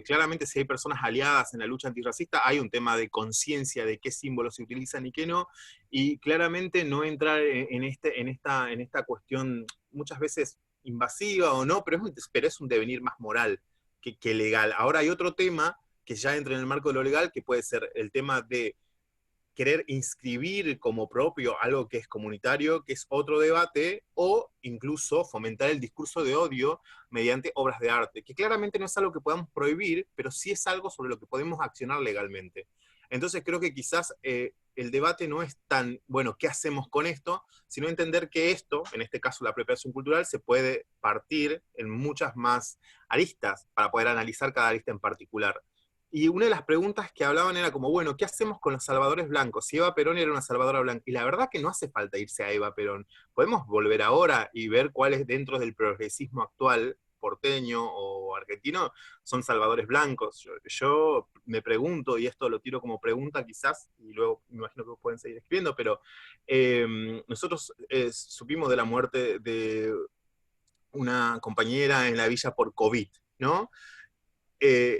claramente, si hay personas aliadas en la lucha antirracista, hay un tema de conciencia de qué símbolos se utilizan y qué no, y claramente no entrar en esta cuestión muchas veces invasiva o no, pero es un devenir más moral que legal. Ahora hay otro tema que ya entra en el marco de lo legal, que puede ser el tema de querer inscribir como propio algo que es comunitario, que es otro debate, o incluso fomentar el discurso de odio mediante obras de arte, que claramente no es algo que podamos prohibir, pero sí es algo sobre lo que podemos accionar legalmente. Entonces creo que quizás el debate no es tan, bueno, ¿qué hacemos con esto? Sino entender que esto, en este caso la apropiación cultural, se puede partir en muchas más aristas para poder analizar cada arista en particular. Y una de las preguntas que hablaban era como, bueno, ¿qué hacemos con los salvadores blancos? Si Eva Perón era una salvadora blanca. Y la verdad que no hace falta irse a Eva Perón. Podemos volver ahora y ver cuáles dentro del progresismo actual, porteño o argentino, son salvadores blancos. Yo me pregunto, y esto lo tiro como pregunta quizás, y luego me imagino que pueden seguir escribiendo, pero nosotros supimos de la muerte de una compañera en la villa por COVID, ¿no?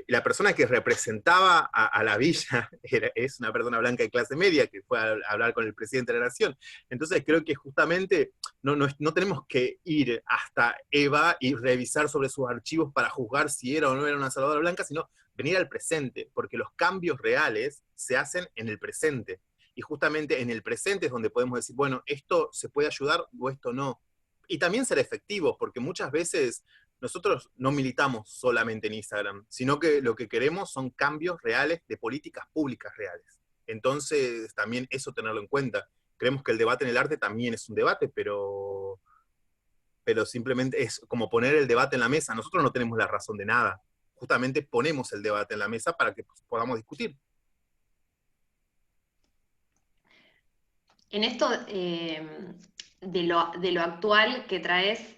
La persona que representaba a la villa es una persona blanca de clase media que fue a hablar con el presidente de la Nación. Entonces creo que justamente no tenemos que ir hasta Eva y revisar sobre sus archivos para juzgar si era o no era una salvadora blanca, sino venir al presente, porque los cambios reales se hacen en el presente. Y justamente en el presente es donde podemos decir, bueno, esto se puede ayudar o esto no. Y también ser efectivos, porque muchas veces nosotros no militamos solamente en Instagram, sino que lo que queremos son cambios reales de políticas públicas reales. Entonces, también eso tenerlo en cuenta. Creemos que el debate en el arte también es un debate, pero simplemente es como poner el debate en la mesa. Nosotros no tenemos la razón de nada. Justamente ponemos el debate en la mesa para que podamos discutir. En esto de lo actual que traes,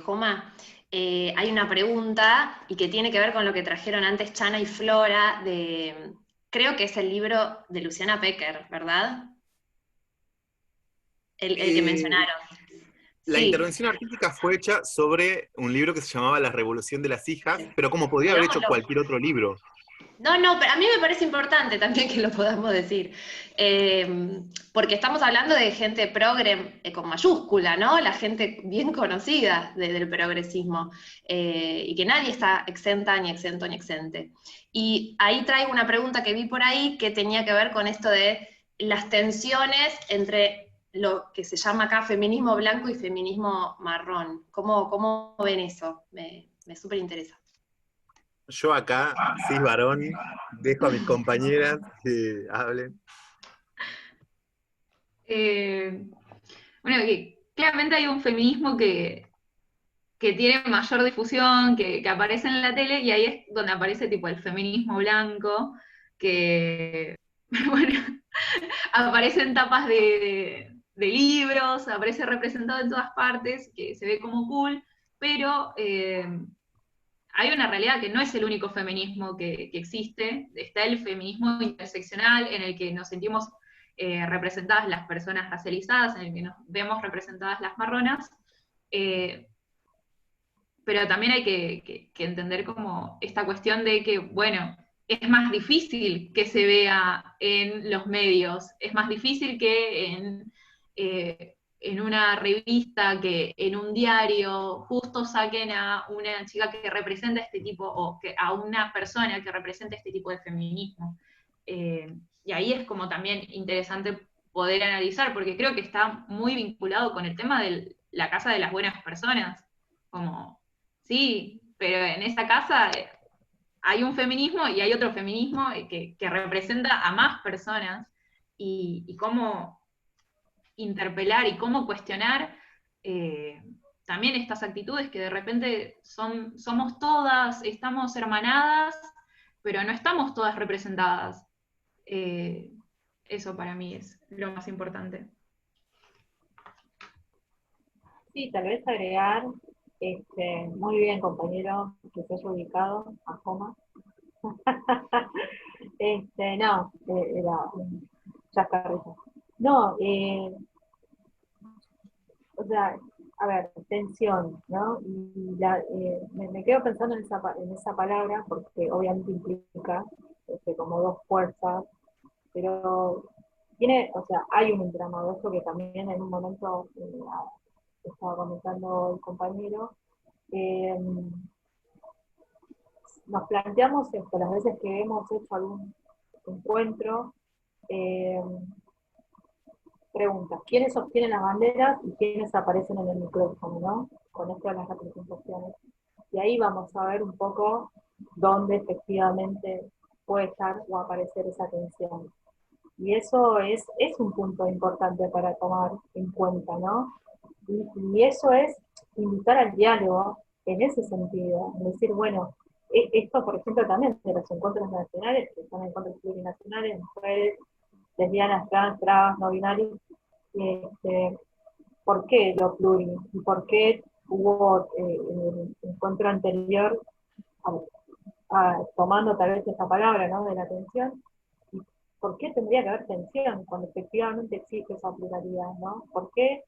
Joma, hay una pregunta y que tiene que ver con lo que trajeron antes Chana y Flora, creo que es el libro de Luciana Pecker, ¿verdad? El que mencionaron. La Sí. intervención artística fue hecha sobre un libro que se llamaba La Revolución de las Hijas, pero como podría haber hecho Digámoslo. cualquier otro libro. No, pero a mí me parece importante también que lo podamos decir, porque estamos hablando de gente progre con mayúscula, ¿no? La gente bien conocida del progresismo, y que nadie está exenta, ni exento, ni exente. Y ahí traigo una pregunta que vi por ahí que tenía que ver con esto de las tensiones entre lo que se llama acá feminismo blanco y feminismo marrón. ¿Cómo ven eso? Me súper interesa. Yo acá, cis varón, dejo a mis compañeras que hablen. Bueno, que claramente hay un feminismo que tiene mayor difusión, que aparece en la tele, y ahí es donde aparece tipo el feminismo blanco, que, bueno, aparece en tapas de libros, aparece representado en todas partes, que se ve como cool, pero hay una realidad que no es el único feminismo que existe. Está el feminismo interseccional, en el que nos sentimos representadas las personas racializadas, en el que nos vemos representadas las marronas, pero también hay que entender como esta cuestión de que, bueno, es más difícil que se vea en los medios, es más difícil que en una revista, que en un diario justo saquen a una chica que representa este tipo, o que a una persona que representa este tipo de feminismo. Y ahí es como también interesante poder analizar, porque creo que está muy vinculado con el tema de la casa de las buenas personas, como, sí, pero en esa casa hay un feminismo y hay otro feminismo que representa a más personas, y cómo interpelar y cómo cuestionar también estas actitudes que de repente somos todas, estamos hermanadas, pero no estamos todas representadas. Eso para mí es lo más importante. Sí, tal vez agregar, muy bien compañero, que se haya ubicado a Joma. No, ya está risa. No, o sea, a ver, tensión, ¿no? Y me quedo pensando en esa palabra, porque obviamente implica como dos fuerzas, pero tiene, o sea, hay un entramado, esto que también en un momento estaba comentando el compañero. Nos planteamos esto, las veces que hemos hecho algún encuentro, eh, preguntas, ¿quiénes sostienen las banderas y quiénes aparecen en el micrófono, ¿no? Con esto de las representaciones. Y ahí vamos a ver un poco dónde efectivamente puede estar o aparecer esa tensión. Y eso es un punto importante para tomar en cuenta, ¿no? Y eso es invitar al diálogo en ese sentido, es decir, bueno, esto por ejemplo también de los encuentros nacionales, que son encuentros plurinacionales, mujeres, lesbianas, trans, no binarios, ¿por qué lo pluri? ¿Y por qué hubo en el encuentro anterior, tomando tal vez esa palabra, ¿no? De la tensión? ¿Y por qué tendría que haber tensión cuando efectivamente existe esa pluralidad, ¿no? ¿Por qué?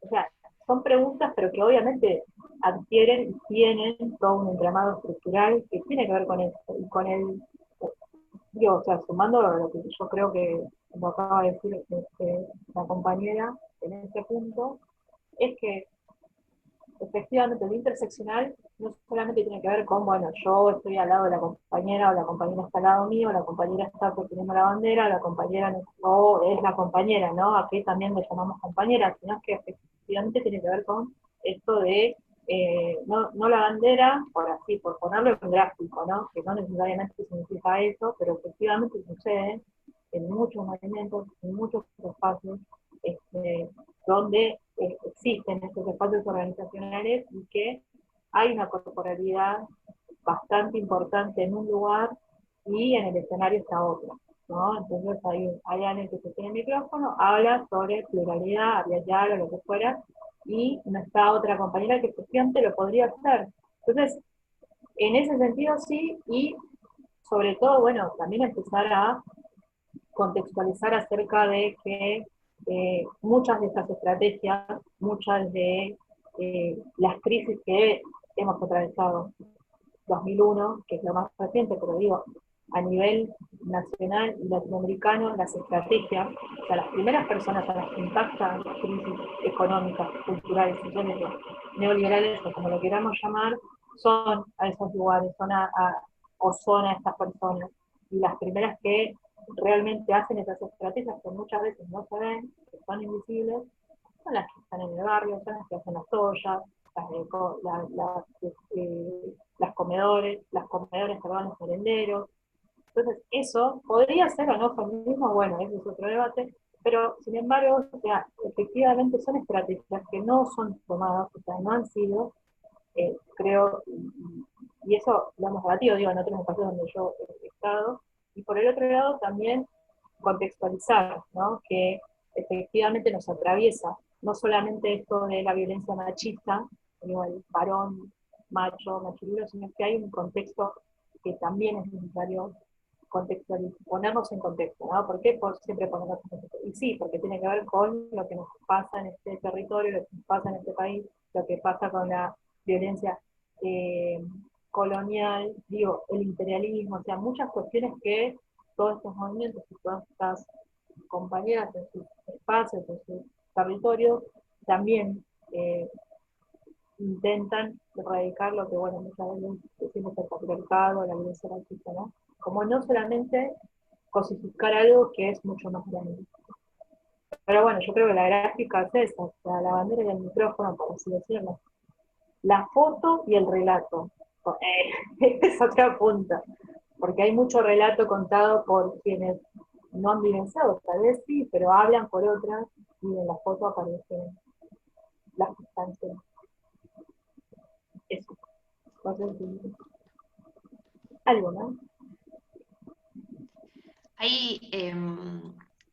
O sea, son preguntas, pero que obviamente adquieren y tienen todo un entramado estructural que tiene que ver con esto, y con el, digo, o sea, sumando lo que yo creo que, como acaba de decir la compañera en este punto, es que efectivamente lo interseccional no solamente tiene que ver con, bueno, yo estoy al lado de la compañera, o la compañera está al lado mío, o la compañera está sosteniendo la bandera, o la compañera no es la compañera, ¿no? Aquí también le llamamos compañera, sino que efectivamente tiene que ver con esto de, no la bandera, por así, por ponerlo en gráfico, ¿no? Que no necesariamente significa eso, pero efectivamente sucede en muchos movimientos, en muchos espacios, donde existen estos espacios organizacionales y que hay una corporalidad bastante importante en un lugar y en el escenario está otro, ¿no? Entonces hay alguien que se tiene el micrófono, habla sobre pluralidad, había diálogo, lo que fuera, y no está otra compañera que efectivamente lo podría hacer. Entonces, en ese sentido sí, y sobre todo, bueno, también empezar a contextualizar acerca de que muchas de estas estrategias, muchas de las crisis que hemos atravesado, 2001, que es lo más reciente, pero digo, a nivel nacional y latinoamericano, las estrategias, o sea, las primeras personas a las que impactan las crisis económicas, culturales, sociales, neoliberales, o como lo queramos llamar, son a esos lugares, o son a estas personas. Y las primeras que realmente hacen esas estrategias, que muchas veces no se ven, que son invisibles, son las que están en el barrio, son las que hacen las ollas, las comedores, perdón, los merenderos. Entonces, eso podría ser o no feminismo, bueno, ese es otro debate, pero sin embargo, o sea, efectivamente son estrategias que no son tomadas, o sea, no han sido, creo, y eso lo hemos debatido, digo, en otros espacios donde yo he estado, y por el otro lado también contextualizar, ¿no? Que efectivamente nos atraviesa, no solamente esto de la violencia machista, digo, el varón, macho, machirulo, sino que hay un contexto que también es necesario contextualizar, ponernos en contexto, ¿no? ¿Por qué siempre ponernos en contexto? Y sí, porque tiene que ver con lo que nos pasa en este territorio, lo que nos pasa en este país, lo que pasa con la violencia colonial, digo, el imperialismo, o sea, muchas cuestiones que todos estos movimientos y todas estas compañeras en sus espacios, en sus territorios, también intentan erradicar lo que, bueno, muchas veces decimos el patriarcado, la violencia machista, ¿no? Como no solamente cosificar algo que es mucho más grande. Pero bueno, yo creo que la gráfica es esa, o sea, la bandera y el micrófono, por así decirlo. La foto y el relato. Es otra punta, porque hay mucho relato contado por quienes no han vivenciado, tal vez sí, pero hablan por otras, y en la foto aparecen las sustancias. Eso. Algo, ¿no? Ahí,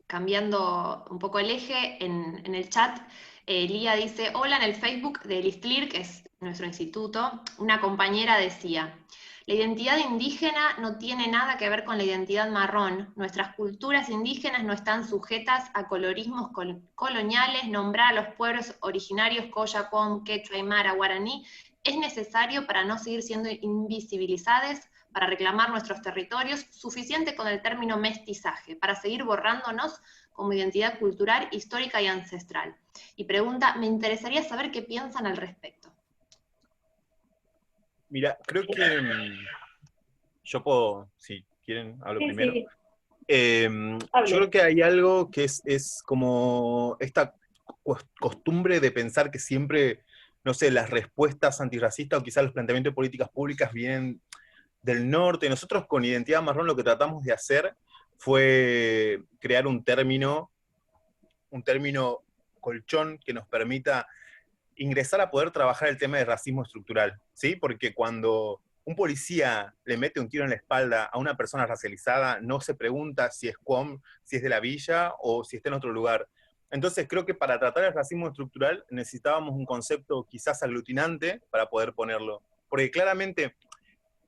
cambiando un poco el eje, en el chat, Lía dice, hola, en el Facebook de Listlir, que es nuestro instituto, una compañera decía, la identidad indígena no tiene nada que ver con la identidad marrón. Nuestras culturas indígenas no están sujetas a colorismos coloniales. Nombrar a los pueblos originarios, Coyacom, Quechua, Aymara, Guaraní, es necesario para no seguir siendo invisibilizados, para reclamar nuestros territorios, suficiente con el término mestizaje, para seguir borrándonos como identidad cultural, histórica y ancestral. Y pregunta, me interesaría saber qué piensan al respecto. Mira, creo que yo puedo, si quieren, hablo Sí, primero. sí. Yo creo que hay algo que es como esta costumbre de pensar que siempre, no sé, las respuestas antirracistas o quizás los planteamientos de políticas públicas vienen del norte. Nosotros con Identidad Marrón lo que tratamos de hacer fue crear un término colchón que nos permita ingresar a poder trabajar el tema de racismo estructural, ¿sí? Porque cuando un policía le mete un tiro en la espalda a una persona racializada, no se pregunta si es QOM, si es de la villa o si está en otro lugar. Entonces creo que para tratar el racismo estructural necesitábamos un concepto quizás aglutinante para poder ponerlo. Porque claramente,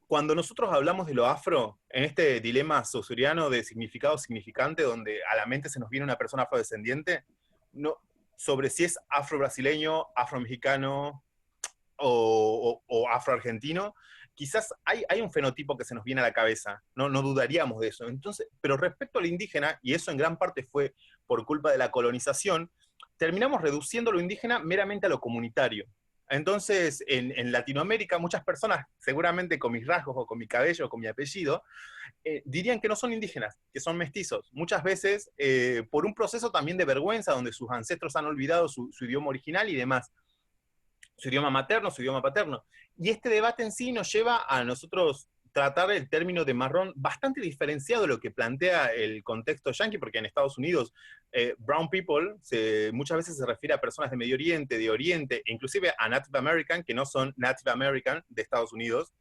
cuando nosotros hablamos de lo afro, en este dilema saussuriano de significado significante, donde a la mente se nos viene una persona afrodescendiente, no, sobre si es afro-brasileño, afro-mexicano o afro-argentino, quizás hay un fenotipo que se nos viene a la cabeza, no dudaríamos de eso. Entonces, pero respecto al indígena, y eso en gran parte fue por culpa de la colonización, terminamos reduciendo lo indígena meramente a lo comunitario. Entonces, en Latinoamérica, muchas personas, seguramente con mis rasgos o con mi cabello o con mi apellido, dirían que no son indígenas, que son mestizos. Muchas veces por un proceso también de vergüenza, donde sus ancestros han olvidado su idioma original y demás, su idioma materno, su idioma paterno. Y este debate en sí nos lleva a nosotros tratar el término de marrón bastante diferenciado de lo que plantea el contexto yanqui, porque en Estados Unidos brown people muchas veces se refiere a personas de Medio Oriente, de Oriente, e inclusive a Native American, que no son Native American de Estados Unidos.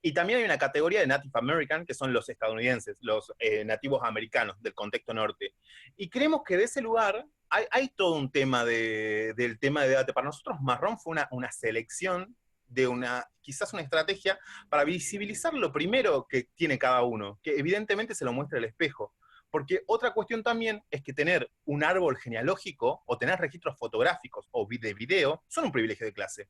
Y también hay una categoría de Native American, que son los estadounidenses, los nativos americanos del contexto norte. Y creemos que de ese lugar hay todo un tema del tema de debate. Para nosotros marrón fue una selección de quizás una estrategia para visibilizar lo primero que tiene cada uno, que evidentemente se lo muestra el espejo. Porque otra cuestión también es que tener un árbol genealógico o tener registros fotográficos o de video son un privilegio de clase.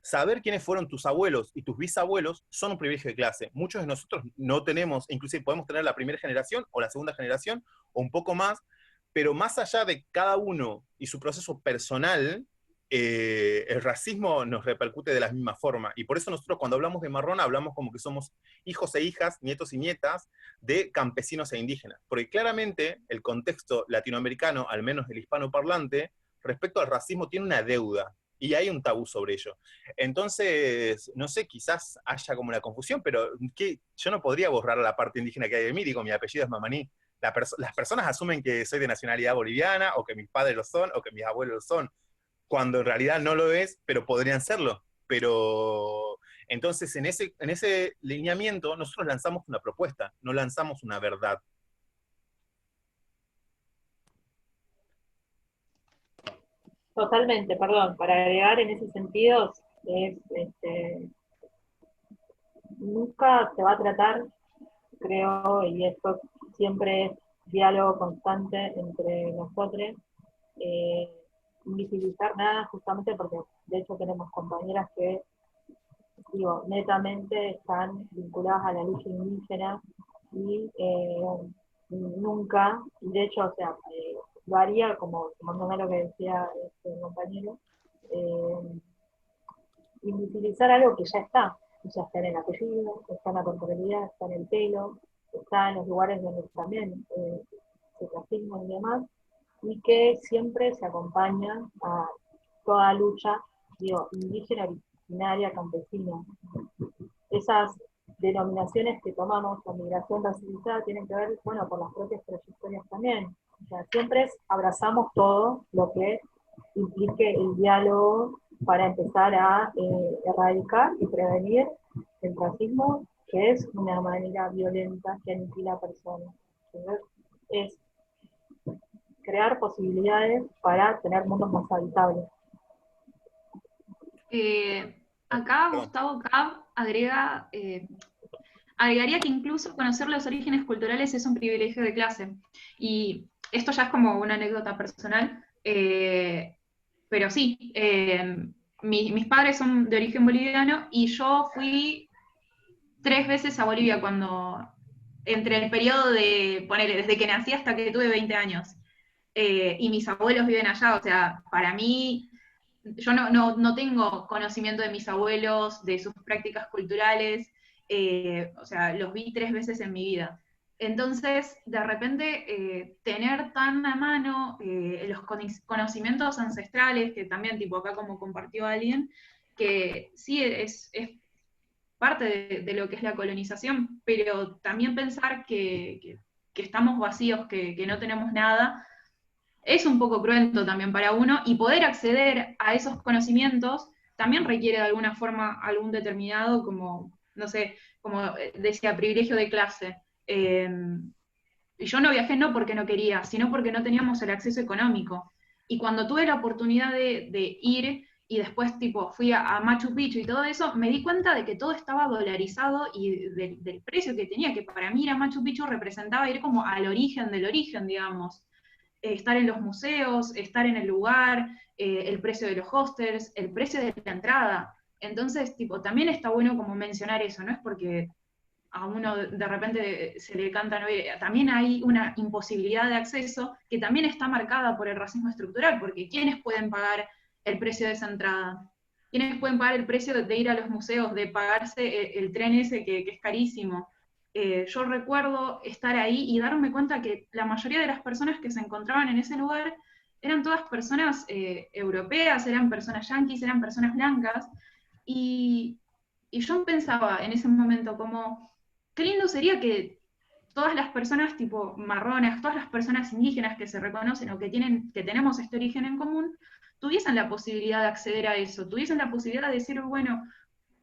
Saber quiénes fueron tus abuelos y tus bisabuelos son un privilegio de clase. Muchos de nosotros no tenemos, inclusive podemos tener la primera generación o la segunda generación o un poco más, pero más allá de cada uno y su proceso personal, el racismo nos repercute de la misma forma. Y por eso nosotros cuando hablamos de marrón hablamos como que somos hijos e hijas, nietos y nietas de campesinos e indígenas. Porque claramente el contexto latinoamericano, al menos el hispanoparlante, respecto al racismo tiene una deuda. Y hay un tabú sobre ello. Entonces, no sé, quizás haya como una confusión, pero yo no podría borrar la parte indígena que hay de mí. Digo, mi apellido es Mamaní. Las personas asumen que soy de nacionalidad boliviana, o que mis padres lo son, o que mis abuelos lo son, cuando en realidad no lo es, pero podrían serlo. Pero entonces en ese lineamiento nosotros lanzamos una propuesta, no lanzamos una verdad. Totalmente, perdón, para agregar en ese sentido, nunca se va a tratar, creo, y esto siempre es diálogo constante entre nosotros, invisibilizar nada, justamente porque de hecho tenemos compañeras que, digo, netamente están vinculadas a la lucha indígena y nunca, y de hecho, o sea, lo haría como tomándome lo que decía este compañero, invisibilizar algo que ya está en el apellido, está en la corporalidad, está en el pelo, está en los lugares donde también se racismo y demás, y que siempre se acompaña a toda lucha, digo, indígena, originaria, campesina. Esas denominaciones que tomamos con migración racializada tienen que ver, bueno, por las propias trayectorias también. O sea, siempre abrazamos todo lo que implique el diálogo para empezar a erradicar y prevenir el racismo, que es una manera violenta que aniquila a personas. Entonces, es crear posibilidades para tener mundos más habitables. Acá Gustavo Cab agregaría que incluso conocer los orígenes culturales es un privilegio de clase. Y esto ya es como una anécdota personal, pero sí, mis padres son de origen boliviano y yo fui 3 veces a Bolivia entre el periodo de, ponele, desde que nací hasta que tuve 20 años. Y mis abuelos viven allá, o sea, para mí, yo no tengo conocimiento de mis abuelos, de sus prácticas culturales, o sea, los vi 3 veces en mi vida. Entonces, de repente, tener tan a mano los conocimientos ancestrales, que también, tipo acá como compartió alguien, que sí es parte de lo que es la colonización, pero también pensar que estamos vacíos, que no tenemos nada, es un poco cruento también para uno, y poder acceder a esos conocimientos también requiere de alguna forma algún determinado, como, no sé, como decía, privilegio de clase. Y yo no viajé no porque no quería, sino porque no teníamos el acceso económico. Y cuando tuve la oportunidad de ir y después tipo fui a Machu Picchu y todo eso, me di cuenta de que todo estaba dolarizado y del precio que tenía, que para mí ir a Machu Picchu representaba ir como al origen del origen, digamos. Estar en los museos, estar en el lugar, el precio de los hostels, el precio de la entrada. Entonces, tipo, también está bueno como mencionar eso, no es porque a uno de repente se le canta no ir. También hay una imposibilidad de acceso que también está marcada por el racismo estructural, porque ¿quiénes pueden pagar el precio de esa entrada? ¿Quiénes pueden pagar el precio de ir a los museos, de pagarse el tren ese que es carísimo? Yo recuerdo estar ahí y darme cuenta que la mayoría de las personas que se encontraban en ese lugar eran todas personas europeas, eran personas yanquis, eran personas blancas, y, y yo pensaba en ese momento como, qué lindo sería que todas las personas tipo marronas, todas las personas indígenas que se reconocen o que tenemos este origen en común, tuviesen la posibilidad de acceder a eso, tuviesen la posibilidad de decir, bueno,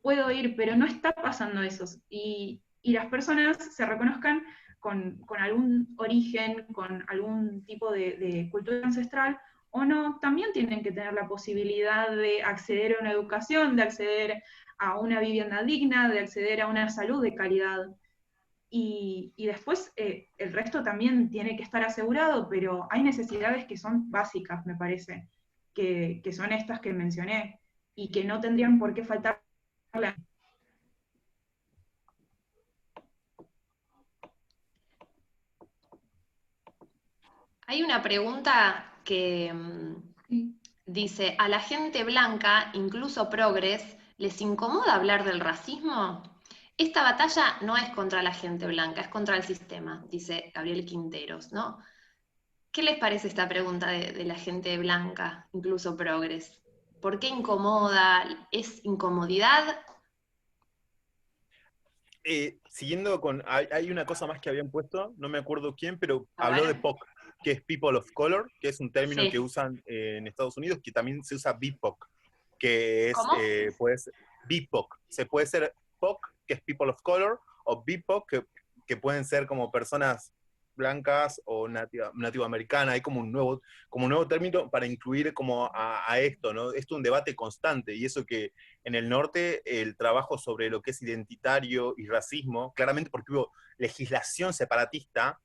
puedo ir, pero no está pasando eso. Y las personas se reconozcan con algún origen, con algún tipo de cultura ancestral, o no, también tienen que tener la posibilidad de acceder a una educación, de acceder a una vivienda digna, de acceder a una salud de calidad. Y después el resto también tiene que estar asegurado, pero hay necesidades que son básicas, me parece, que son estas que mencioné, y que no tendrían por qué faltar. Hay una pregunta que dice, ¿a la gente blanca, incluso progres, les incomoda hablar del racismo? Esta batalla no es contra la gente blanca, es contra el sistema, dice Gabriel Quinteros, ¿no? ¿Qué les parece esta pregunta de la gente blanca, incluso progres? ¿Por qué incomoda? ¿Es incomodidad? Siguiendo con, hay una cosa más que habían puesto, no me acuerdo quién, pero A habló de ver. POC, que es People of Color, que es un término que Sí. usan en Estados Unidos, que también se usa BIPOC, que es, ¿Cómo? pues, BIPOC. Se puede ser POC, que es People of Color, o BIPOC, que pueden ser como personas blancas o nativoamericanas. Hay como un nuevo término para incluir como a esto, ¿no? Esto es un debate constante, y eso que en el norte el trabajo sobre lo que es identitario y racismo, claramente porque hubo legislación separatista,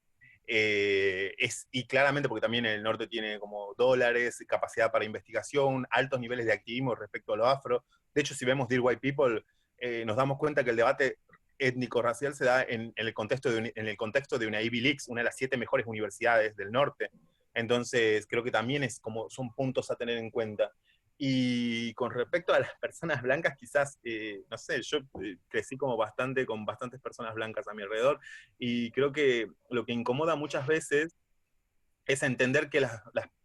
y claramente porque también el norte tiene como dólares, capacidad para investigación, altos niveles de activismo respecto a lo afro. De hecho, si vemos Dear White People, nos damos cuenta que el debate étnico-racial se da en el contexto de una Ivy League, una de las 7 mejores universidades del norte. Entonces, creo que también son puntos a tener en cuenta. Y con respecto a las personas blancas, quizás, no sé, yo crecí como bastante con bastantes personas blancas a mi alrededor, y creo que lo que incomoda muchas veces es entender que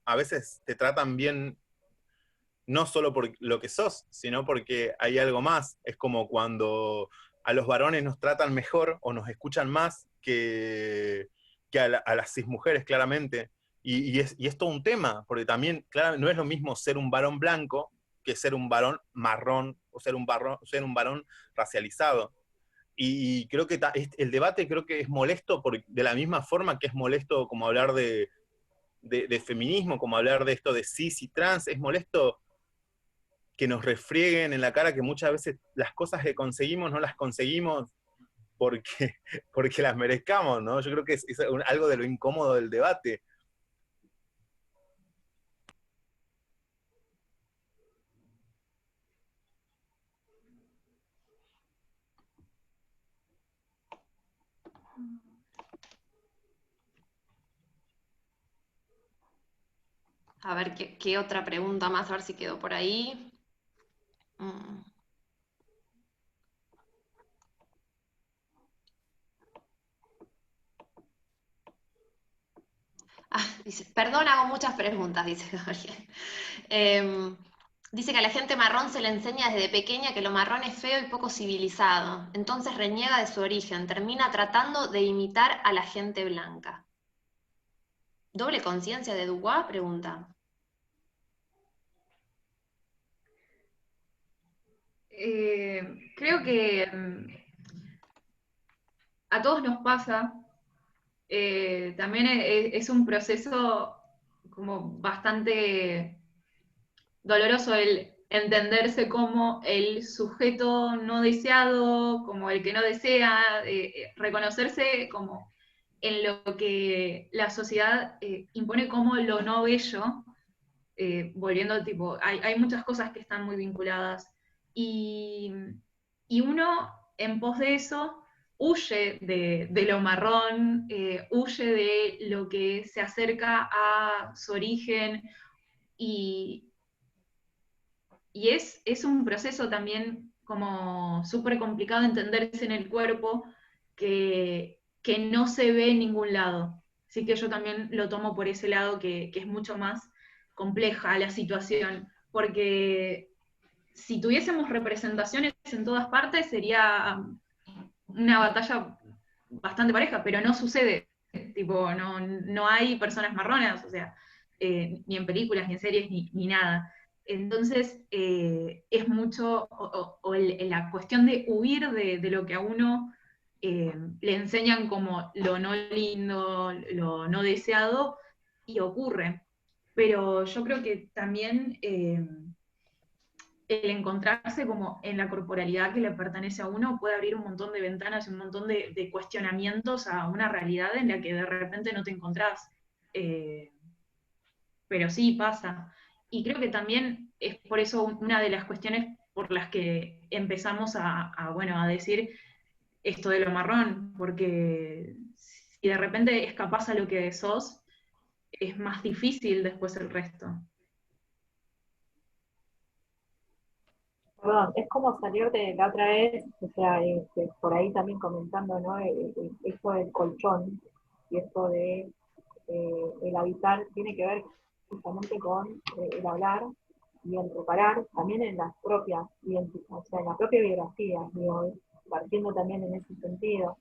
a veces te tratan bien no solo por lo que sos, sino porque hay algo más. Es como cuando a los varones nos tratan mejor o nos escuchan más que a las cismujeres, claramente. Y es todo un tema, porque también, claro, no es lo mismo ser un varón blanco que ser un varón marrón o ser un varón racializado. Y creo que el debate creo que es molesto de la misma forma que es molesto como hablar de feminismo, como hablar de esto de cis y trans. Es molesto que nos refrieguen en la cara que muchas veces las cosas que conseguimos no las conseguimos porque, porque las merezcamos, ¿no? Yo creo que es algo de lo incómodo del debate. A ver qué otra pregunta más, a ver si quedó por ahí. Mm. Dice, perdón, hago muchas preguntas, dice Gabriel. Dice que a la gente marrón se le enseña desde pequeña que lo marrón es feo y poco civilizado, entonces reniega de su origen, termina tratando de imitar a la gente blanca. ¿Doble conciencia de Dubois? Pregunta. Creo que a todos nos pasa. También es un proceso como bastante doloroso el entenderse como el sujeto no deseado, como el que no desea, reconocerse como en lo que la sociedad impone como lo no bello, volviendo tipo, hay muchas cosas que están muy vinculadas, y, y uno en pos de eso huye de lo marrón, huye de lo que se acerca a su origen, y, es un proceso también como súper complicado entenderse en el cuerpo que no se ve en ningún lado. Así que yo también lo tomo por ese lado que es mucho más compleja la situación, porque si tuviésemos representaciones en todas partes sería una batalla bastante pareja, pero no sucede. Tipo, no hay personas marronas, o sea, ni en películas, ni en series, ni nada. Entonces, es mucho, la cuestión de huir de lo que a uno le enseñan como lo no lindo, lo no deseado, y ocurre. Pero yo creo que también el encontrarse como en la corporalidad que le pertenece a uno puede abrir un montón de ventanas y un montón de cuestionamientos a una realidad en la que de repente no te encontrás. Eh, pero sí pasa. Y creo que también es por eso una de las cuestiones por las que empezamos bueno, a decir esto de lo marrón, porque si de repente escapás a lo que sos, es más difícil después el resto. Perdón, es como salir de la otra vez, o sea, por ahí también comentando, ¿no? Esto del colchón y esto de el habitar tiene que ver justamente con el hablar y el reparar también en las propias o sea, en la propia biografía, digo, partiendo también en ese sentido.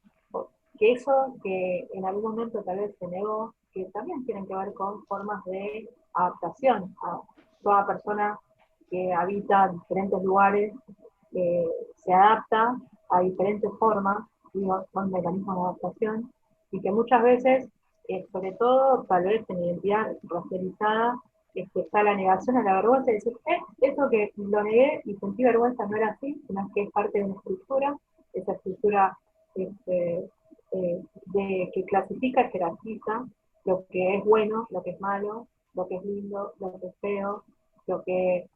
Que eso que en algún momento tal vez se negó, que también tienen que ver con formas de adaptación a toda persona que habita diferentes lugares, se adapta a diferentes formas, digo, son mecanismos de adaptación, y que muchas veces, sobre todo tal vez en identidad racializada, está la negación a la vergüenza y decir, eso que lo negué y sentí vergüenza no era así, sino que es parte de una estructura, esa estructura que clasifica, jerarquiza lo que es bueno, lo que es malo, lo que es lindo, lo que es feo, lo que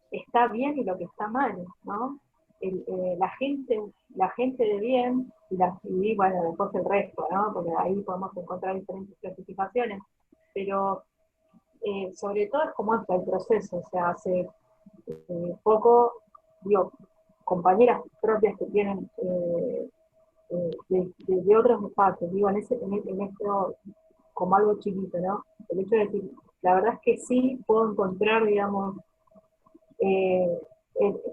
está bien y lo que está mal, ¿no? La gente de bien y bueno, después el resto, ¿no? Porque ahí podemos encontrar diferentes clasificaciones, pero sobre todo es como hasta el proceso, o sea, hace poco, digo, compañeras propias que tienen de otros espacios, digo, en esto como algo chiquito, ¿no? El hecho de decir, la verdad es que sí puedo encontrar, digamos, eh,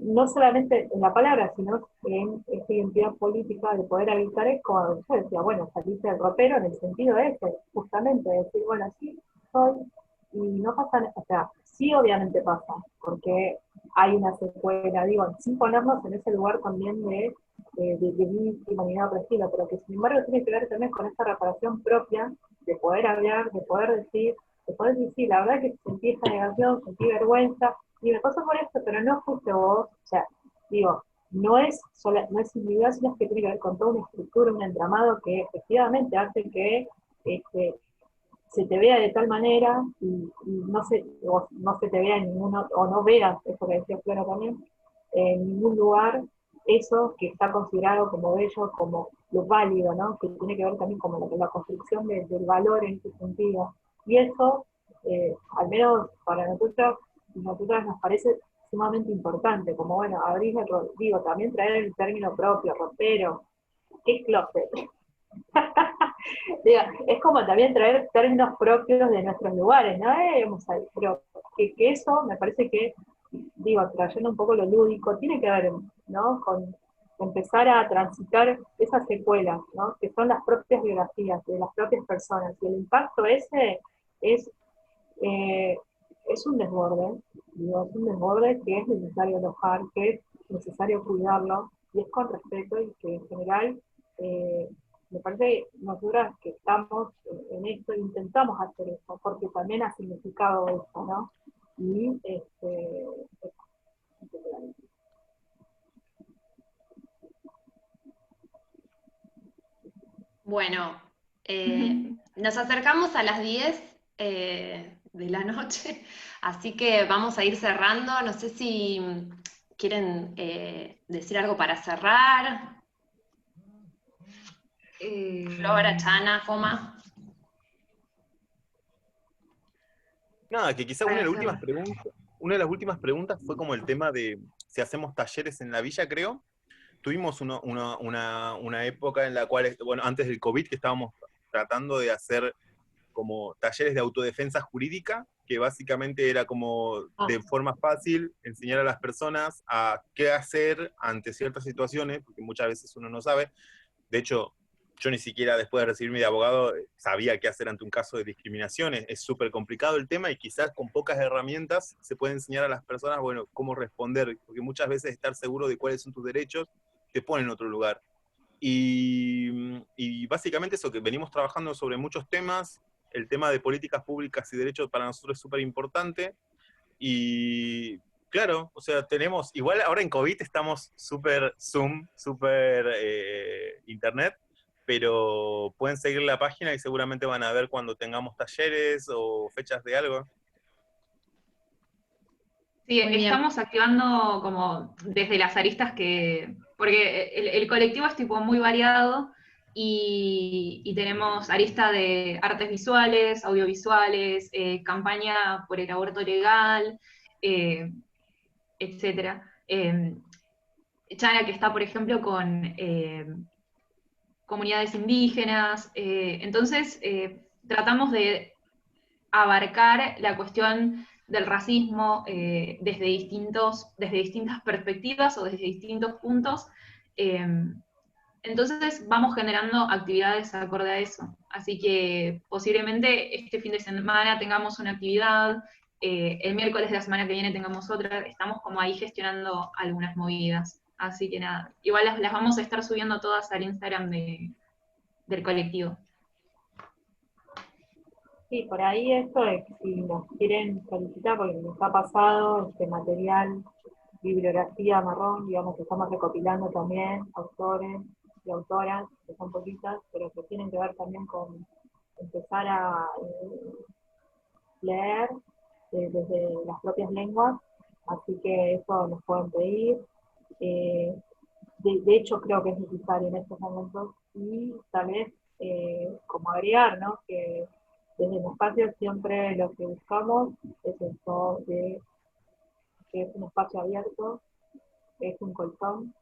no solamente en la palabra, sino en esta identidad política de poder habitar es como yo decía, bueno, salirse del ropero en el sentido ese, justamente, de decir, bueno, sí, soy, y no pasa nada, o sea, sí obviamente pasa, porque hay una secuela, digo, sin ponernos en ese lugar también de víctima ni nada por el estilo, pero que sin embargo tiene que ver también con esta reparación propia, de poder hablar, de poder decir, la verdad que sentí esta negación, sentí vergüenza, y me pasó por esto, pero no fuiste vos, o sea, digo, no es individual, sino que tiene que ver con toda una estructura, un entramado que efectivamente hace que se te vea de tal manera y no se te vea en ninguno, o no veas, eso que decía Flora también, en ningún lugar eso que está considerado como bello, como lo válido, ¿no? Que tiene que ver también con la construcción del valor en ese sentido. Y eso, al menos para nosotras nos parece sumamente importante, como bueno, abrir digo, también traer el término propio, ropero, ¿qué es closet? Digo, es como también traer términos propios de nuestros lugares, ¿no? Pero que eso me parece que, digo, trayendo un poco lo lúdico, tiene que ver, ¿no? Con empezar a transitar esas secuelas, ¿no? Que son las propias biografías de las propias personas. Y el impacto ese es, eh, es un desborde, digo, es un desborde que es necesario alojar, que es necesario cuidarlo, y es con respeto y que en general me parece que nosotras que estamos en esto intentamos hacer eso, porque también ha significado eso, ¿no? Y Bueno, nos acercamos a las 10 de la noche, así que vamos a ir cerrando. No sé si quieren decir algo para cerrar. Flora, Chana, Joma. Nada, que quizá Para cerrar. una de las últimas preguntas fue como el tema de si hacemos talleres en la villa, creo. Tuvimos una época en la cual, bueno, antes del COVID, que estábamos tratando de hacer como talleres de autodefensa jurídica, que básicamente era como de forma fácil enseñar a las personas a qué hacer ante ciertas situaciones, porque muchas veces uno no sabe. De hecho, yo ni siquiera después de recibirme de abogado sabía qué hacer ante un caso de discriminación. Es súper complicado el tema y quizás con pocas herramientas se puede enseñar a las personas, bueno, cómo responder, porque muchas veces estar seguro de cuáles son tus derechos te pone en otro lugar. Y básicamente eso, que venimos trabajando sobre muchos temas. El tema de políticas públicas y derechos para nosotros es súper importante. Y claro, o sea, tenemos, igual ahora en COVID estamos súper Zoom, súper Internet, pero pueden seguir la página y seguramente van a ver cuando tengamos talleres o fechas de algo. Sí, Muy bien. estamos activando como desde las aristas porque el colectivo es tipo muy variado y tenemos arista de artes visuales, audiovisuales, campaña por el aborto legal, eh, etcétera. Chana que está, por ejemplo, con comunidades indígenas, entonces tratamos de abarcar la cuestión del racismo desde distintas perspectivas o desde distintos puntos. Eh, entonces vamos generando actividades acorde a eso. Así que posiblemente este fin de semana tengamos una actividad, el miércoles de la semana que viene tengamos otra, estamos como ahí gestionando algunas movidas. Así que nada, igual las vamos a estar subiendo todas al Instagram del colectivo. Sí, por ahí esto es, si nos quieren solicitar, porque nos ha pasado este material, bibliografía marrón, digamos que estamos recopilando también autores y autoras, que son poquitas, pero que tienen que ver también con empezar a leer desde las propias lenguas, así que eso nos pueden pedir. Eh, de hecho, creo que es necesario en estos momentos, y tal vez como agregar, ¿no? Que desde el espacio siempre lo que buscamos es esto de que es un espacio abierto, es un colchón,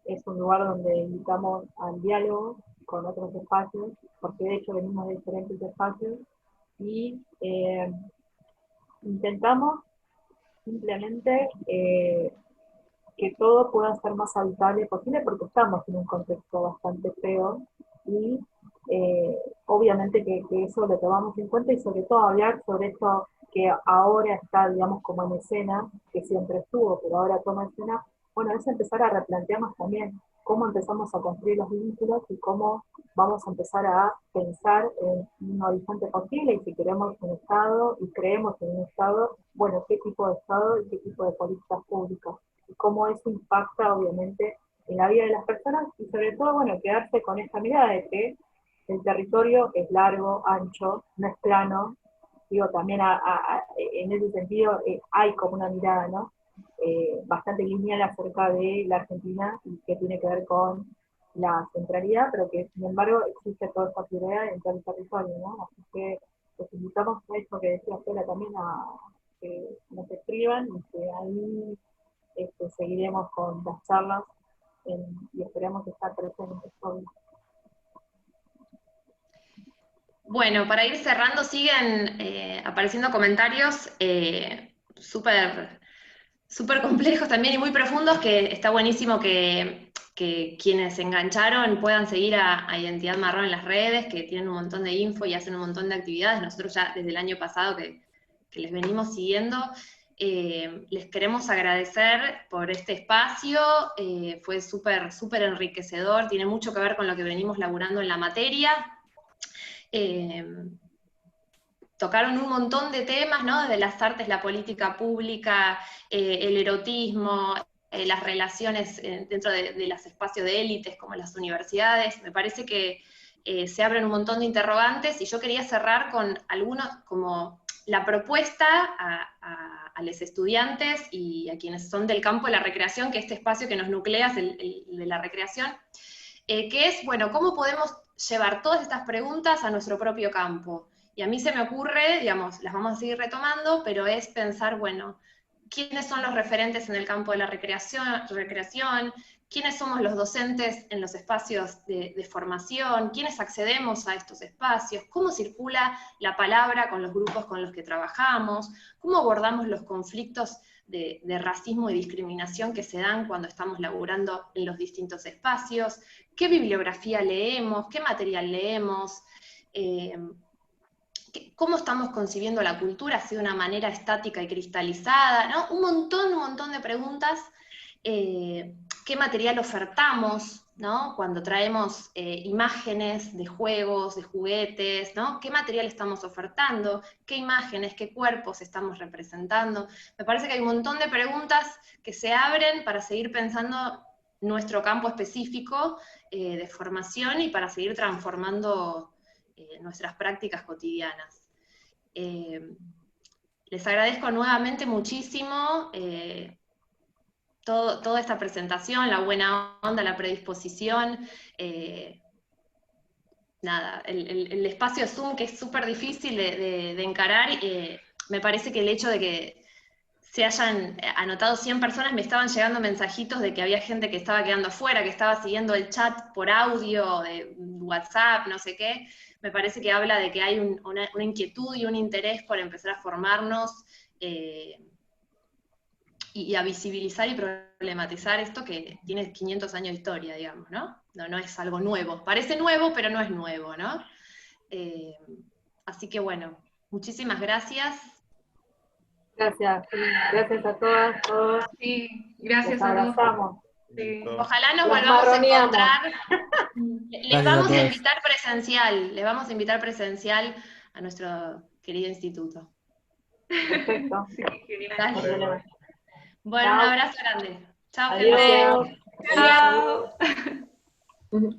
es un lugar donde invitamos al diálogo con otros espacios, porque de hecho venimos de diferentes espacios, y intentamos simplemente que todo pueda ser más habitable posible, porque estamos en un contexto bastante feo, y obviamente que eso lo tomamos en cuenta, y sobre todo hablar sobre esto que ahora está, digamos, como en escena, que siempre estuvo, pero ahora toma escena. Bueno, es empezar a replantearnos también cómo empezamos a construir los vínculos y cómo vamos a empezar a pensar en un horizonte posible, y si queremos un Estado y creemos en un Estado, bueno, qué tipo de Estado y qué tipo de políticas públicas, y cómo eso impacta obviamente en la vida de las personas, y sobre todo, bueno, quedarse con esta mirada de que el territorio es largo, ancho, no es plano. Digo, también en ese sentido hay como una mirada, ¿no? Bastante lineal acerca de la Argentina, y que tiene que ver con la centralidad, pero que sin embargo existe toda esa pluralidad en todo el territorio, ¿no? Así que los invitamos a eso que decía Fela también, a que nos escriban, y que ahí seguiremos con las charlas y esperamos estar presentes hoy. Bueno, para ir cerrando, siguen apareciendo comentarios súper súper complejos también y muy profundos, que está buenísimo que quienes se engancharon puedan seguir a Identidad Marrón en las redes, que tienen un montón de info y hacen un montón de actividades. Nosotros ya desde el año pasado que les venimos siguiendo, les queremos agradecer por este espacio, fue súper súper enriquecedor, tiene mucho que ver con lo que venimos laburando en la materia. Tocaron un montón de temas, ¿no? Desde las artes, la política pública, el erotismo, las relaciones dentro de los espacios de élites como las universidades. Me parece que se abren un montón de interrogantes y yo quería cerrar con algunos, como la propuesta a los estudiantes y a quienes son del campo de la recreación, que este espacio que nos nuclea es el de la recreación, que es, bueno, ¿cómo podemos llevar todas estas preguntas a nuestro propio campo? Y a mí se me ocurre, digamos, las vamos a seguir retomando, pero es pensar, bueno, ¿quiénes son los referentes en el campo de la recreación? ¿Quiénes somos los docentes en los espacios de formación? ¿Quiénes accedemos a estos espacios? ¿Cómo circula la palabra con los grupos con los que trabajamos? ¿Cómo abordamos los conflictos de racismo y discriminación que se dan cuando estamos laburando en los distintos espacios? ¿Qué bibliografía leemos? ¿Qué material leemos? ¿Cómo estamos concibiendo la cultura? ¿Ha sido de una manera estática y cristalizada? ¿No? Un montón de preguntas. ¿Qué material ofertamos, ¿no? Cuando traemos imágenes de juegos, de juguetes, ¿no? ¿Qué material estamos ofertando? ¿Qué imágenes, qué cuerpos estamos representando? Me parece que hay un montón de preguntas que se abren para seguir pensando nuestro campo específico de formación y para seguir transformando nuestras prácticas cotidianas. Les agradezco nuevamente muchísimo toda esta presentación, la buena onda, la predisposición, nada, el espacio Zoom que es súper difícil de encarar, me parece que el hecho de que se hayan anotado 100 personas, me estaban llegando mensajitos de que había gente que estaba quedando afuera, que estaba siguiendo el chat por audio, de WhatsApp, no sé qué. Me parece que habla de que hay una inquietud y un interés por empezar a formarnos y a visibilizar y problematizar esto que tiene 500 años de historia, digamos, ¿no? No es algo nuevo. Parece nuevo, pero no es nuevo, ¿no? Así que bueno, muchísimas gracias. Gracias a todas, todos. Sí, gracias Los a todos. abrazamos. Sí. Ojalá nos Los volvamos a marroneamos. encontrar. Les Gracias a vamos a todos. invitar presencial, les vamos a invitar presencial a nuestro querido instituto. Perfecto. Sí, genial. Dale. Bueno, un Chao. abrazo grande. Chao, Adiós. gente. Chao. Adiós.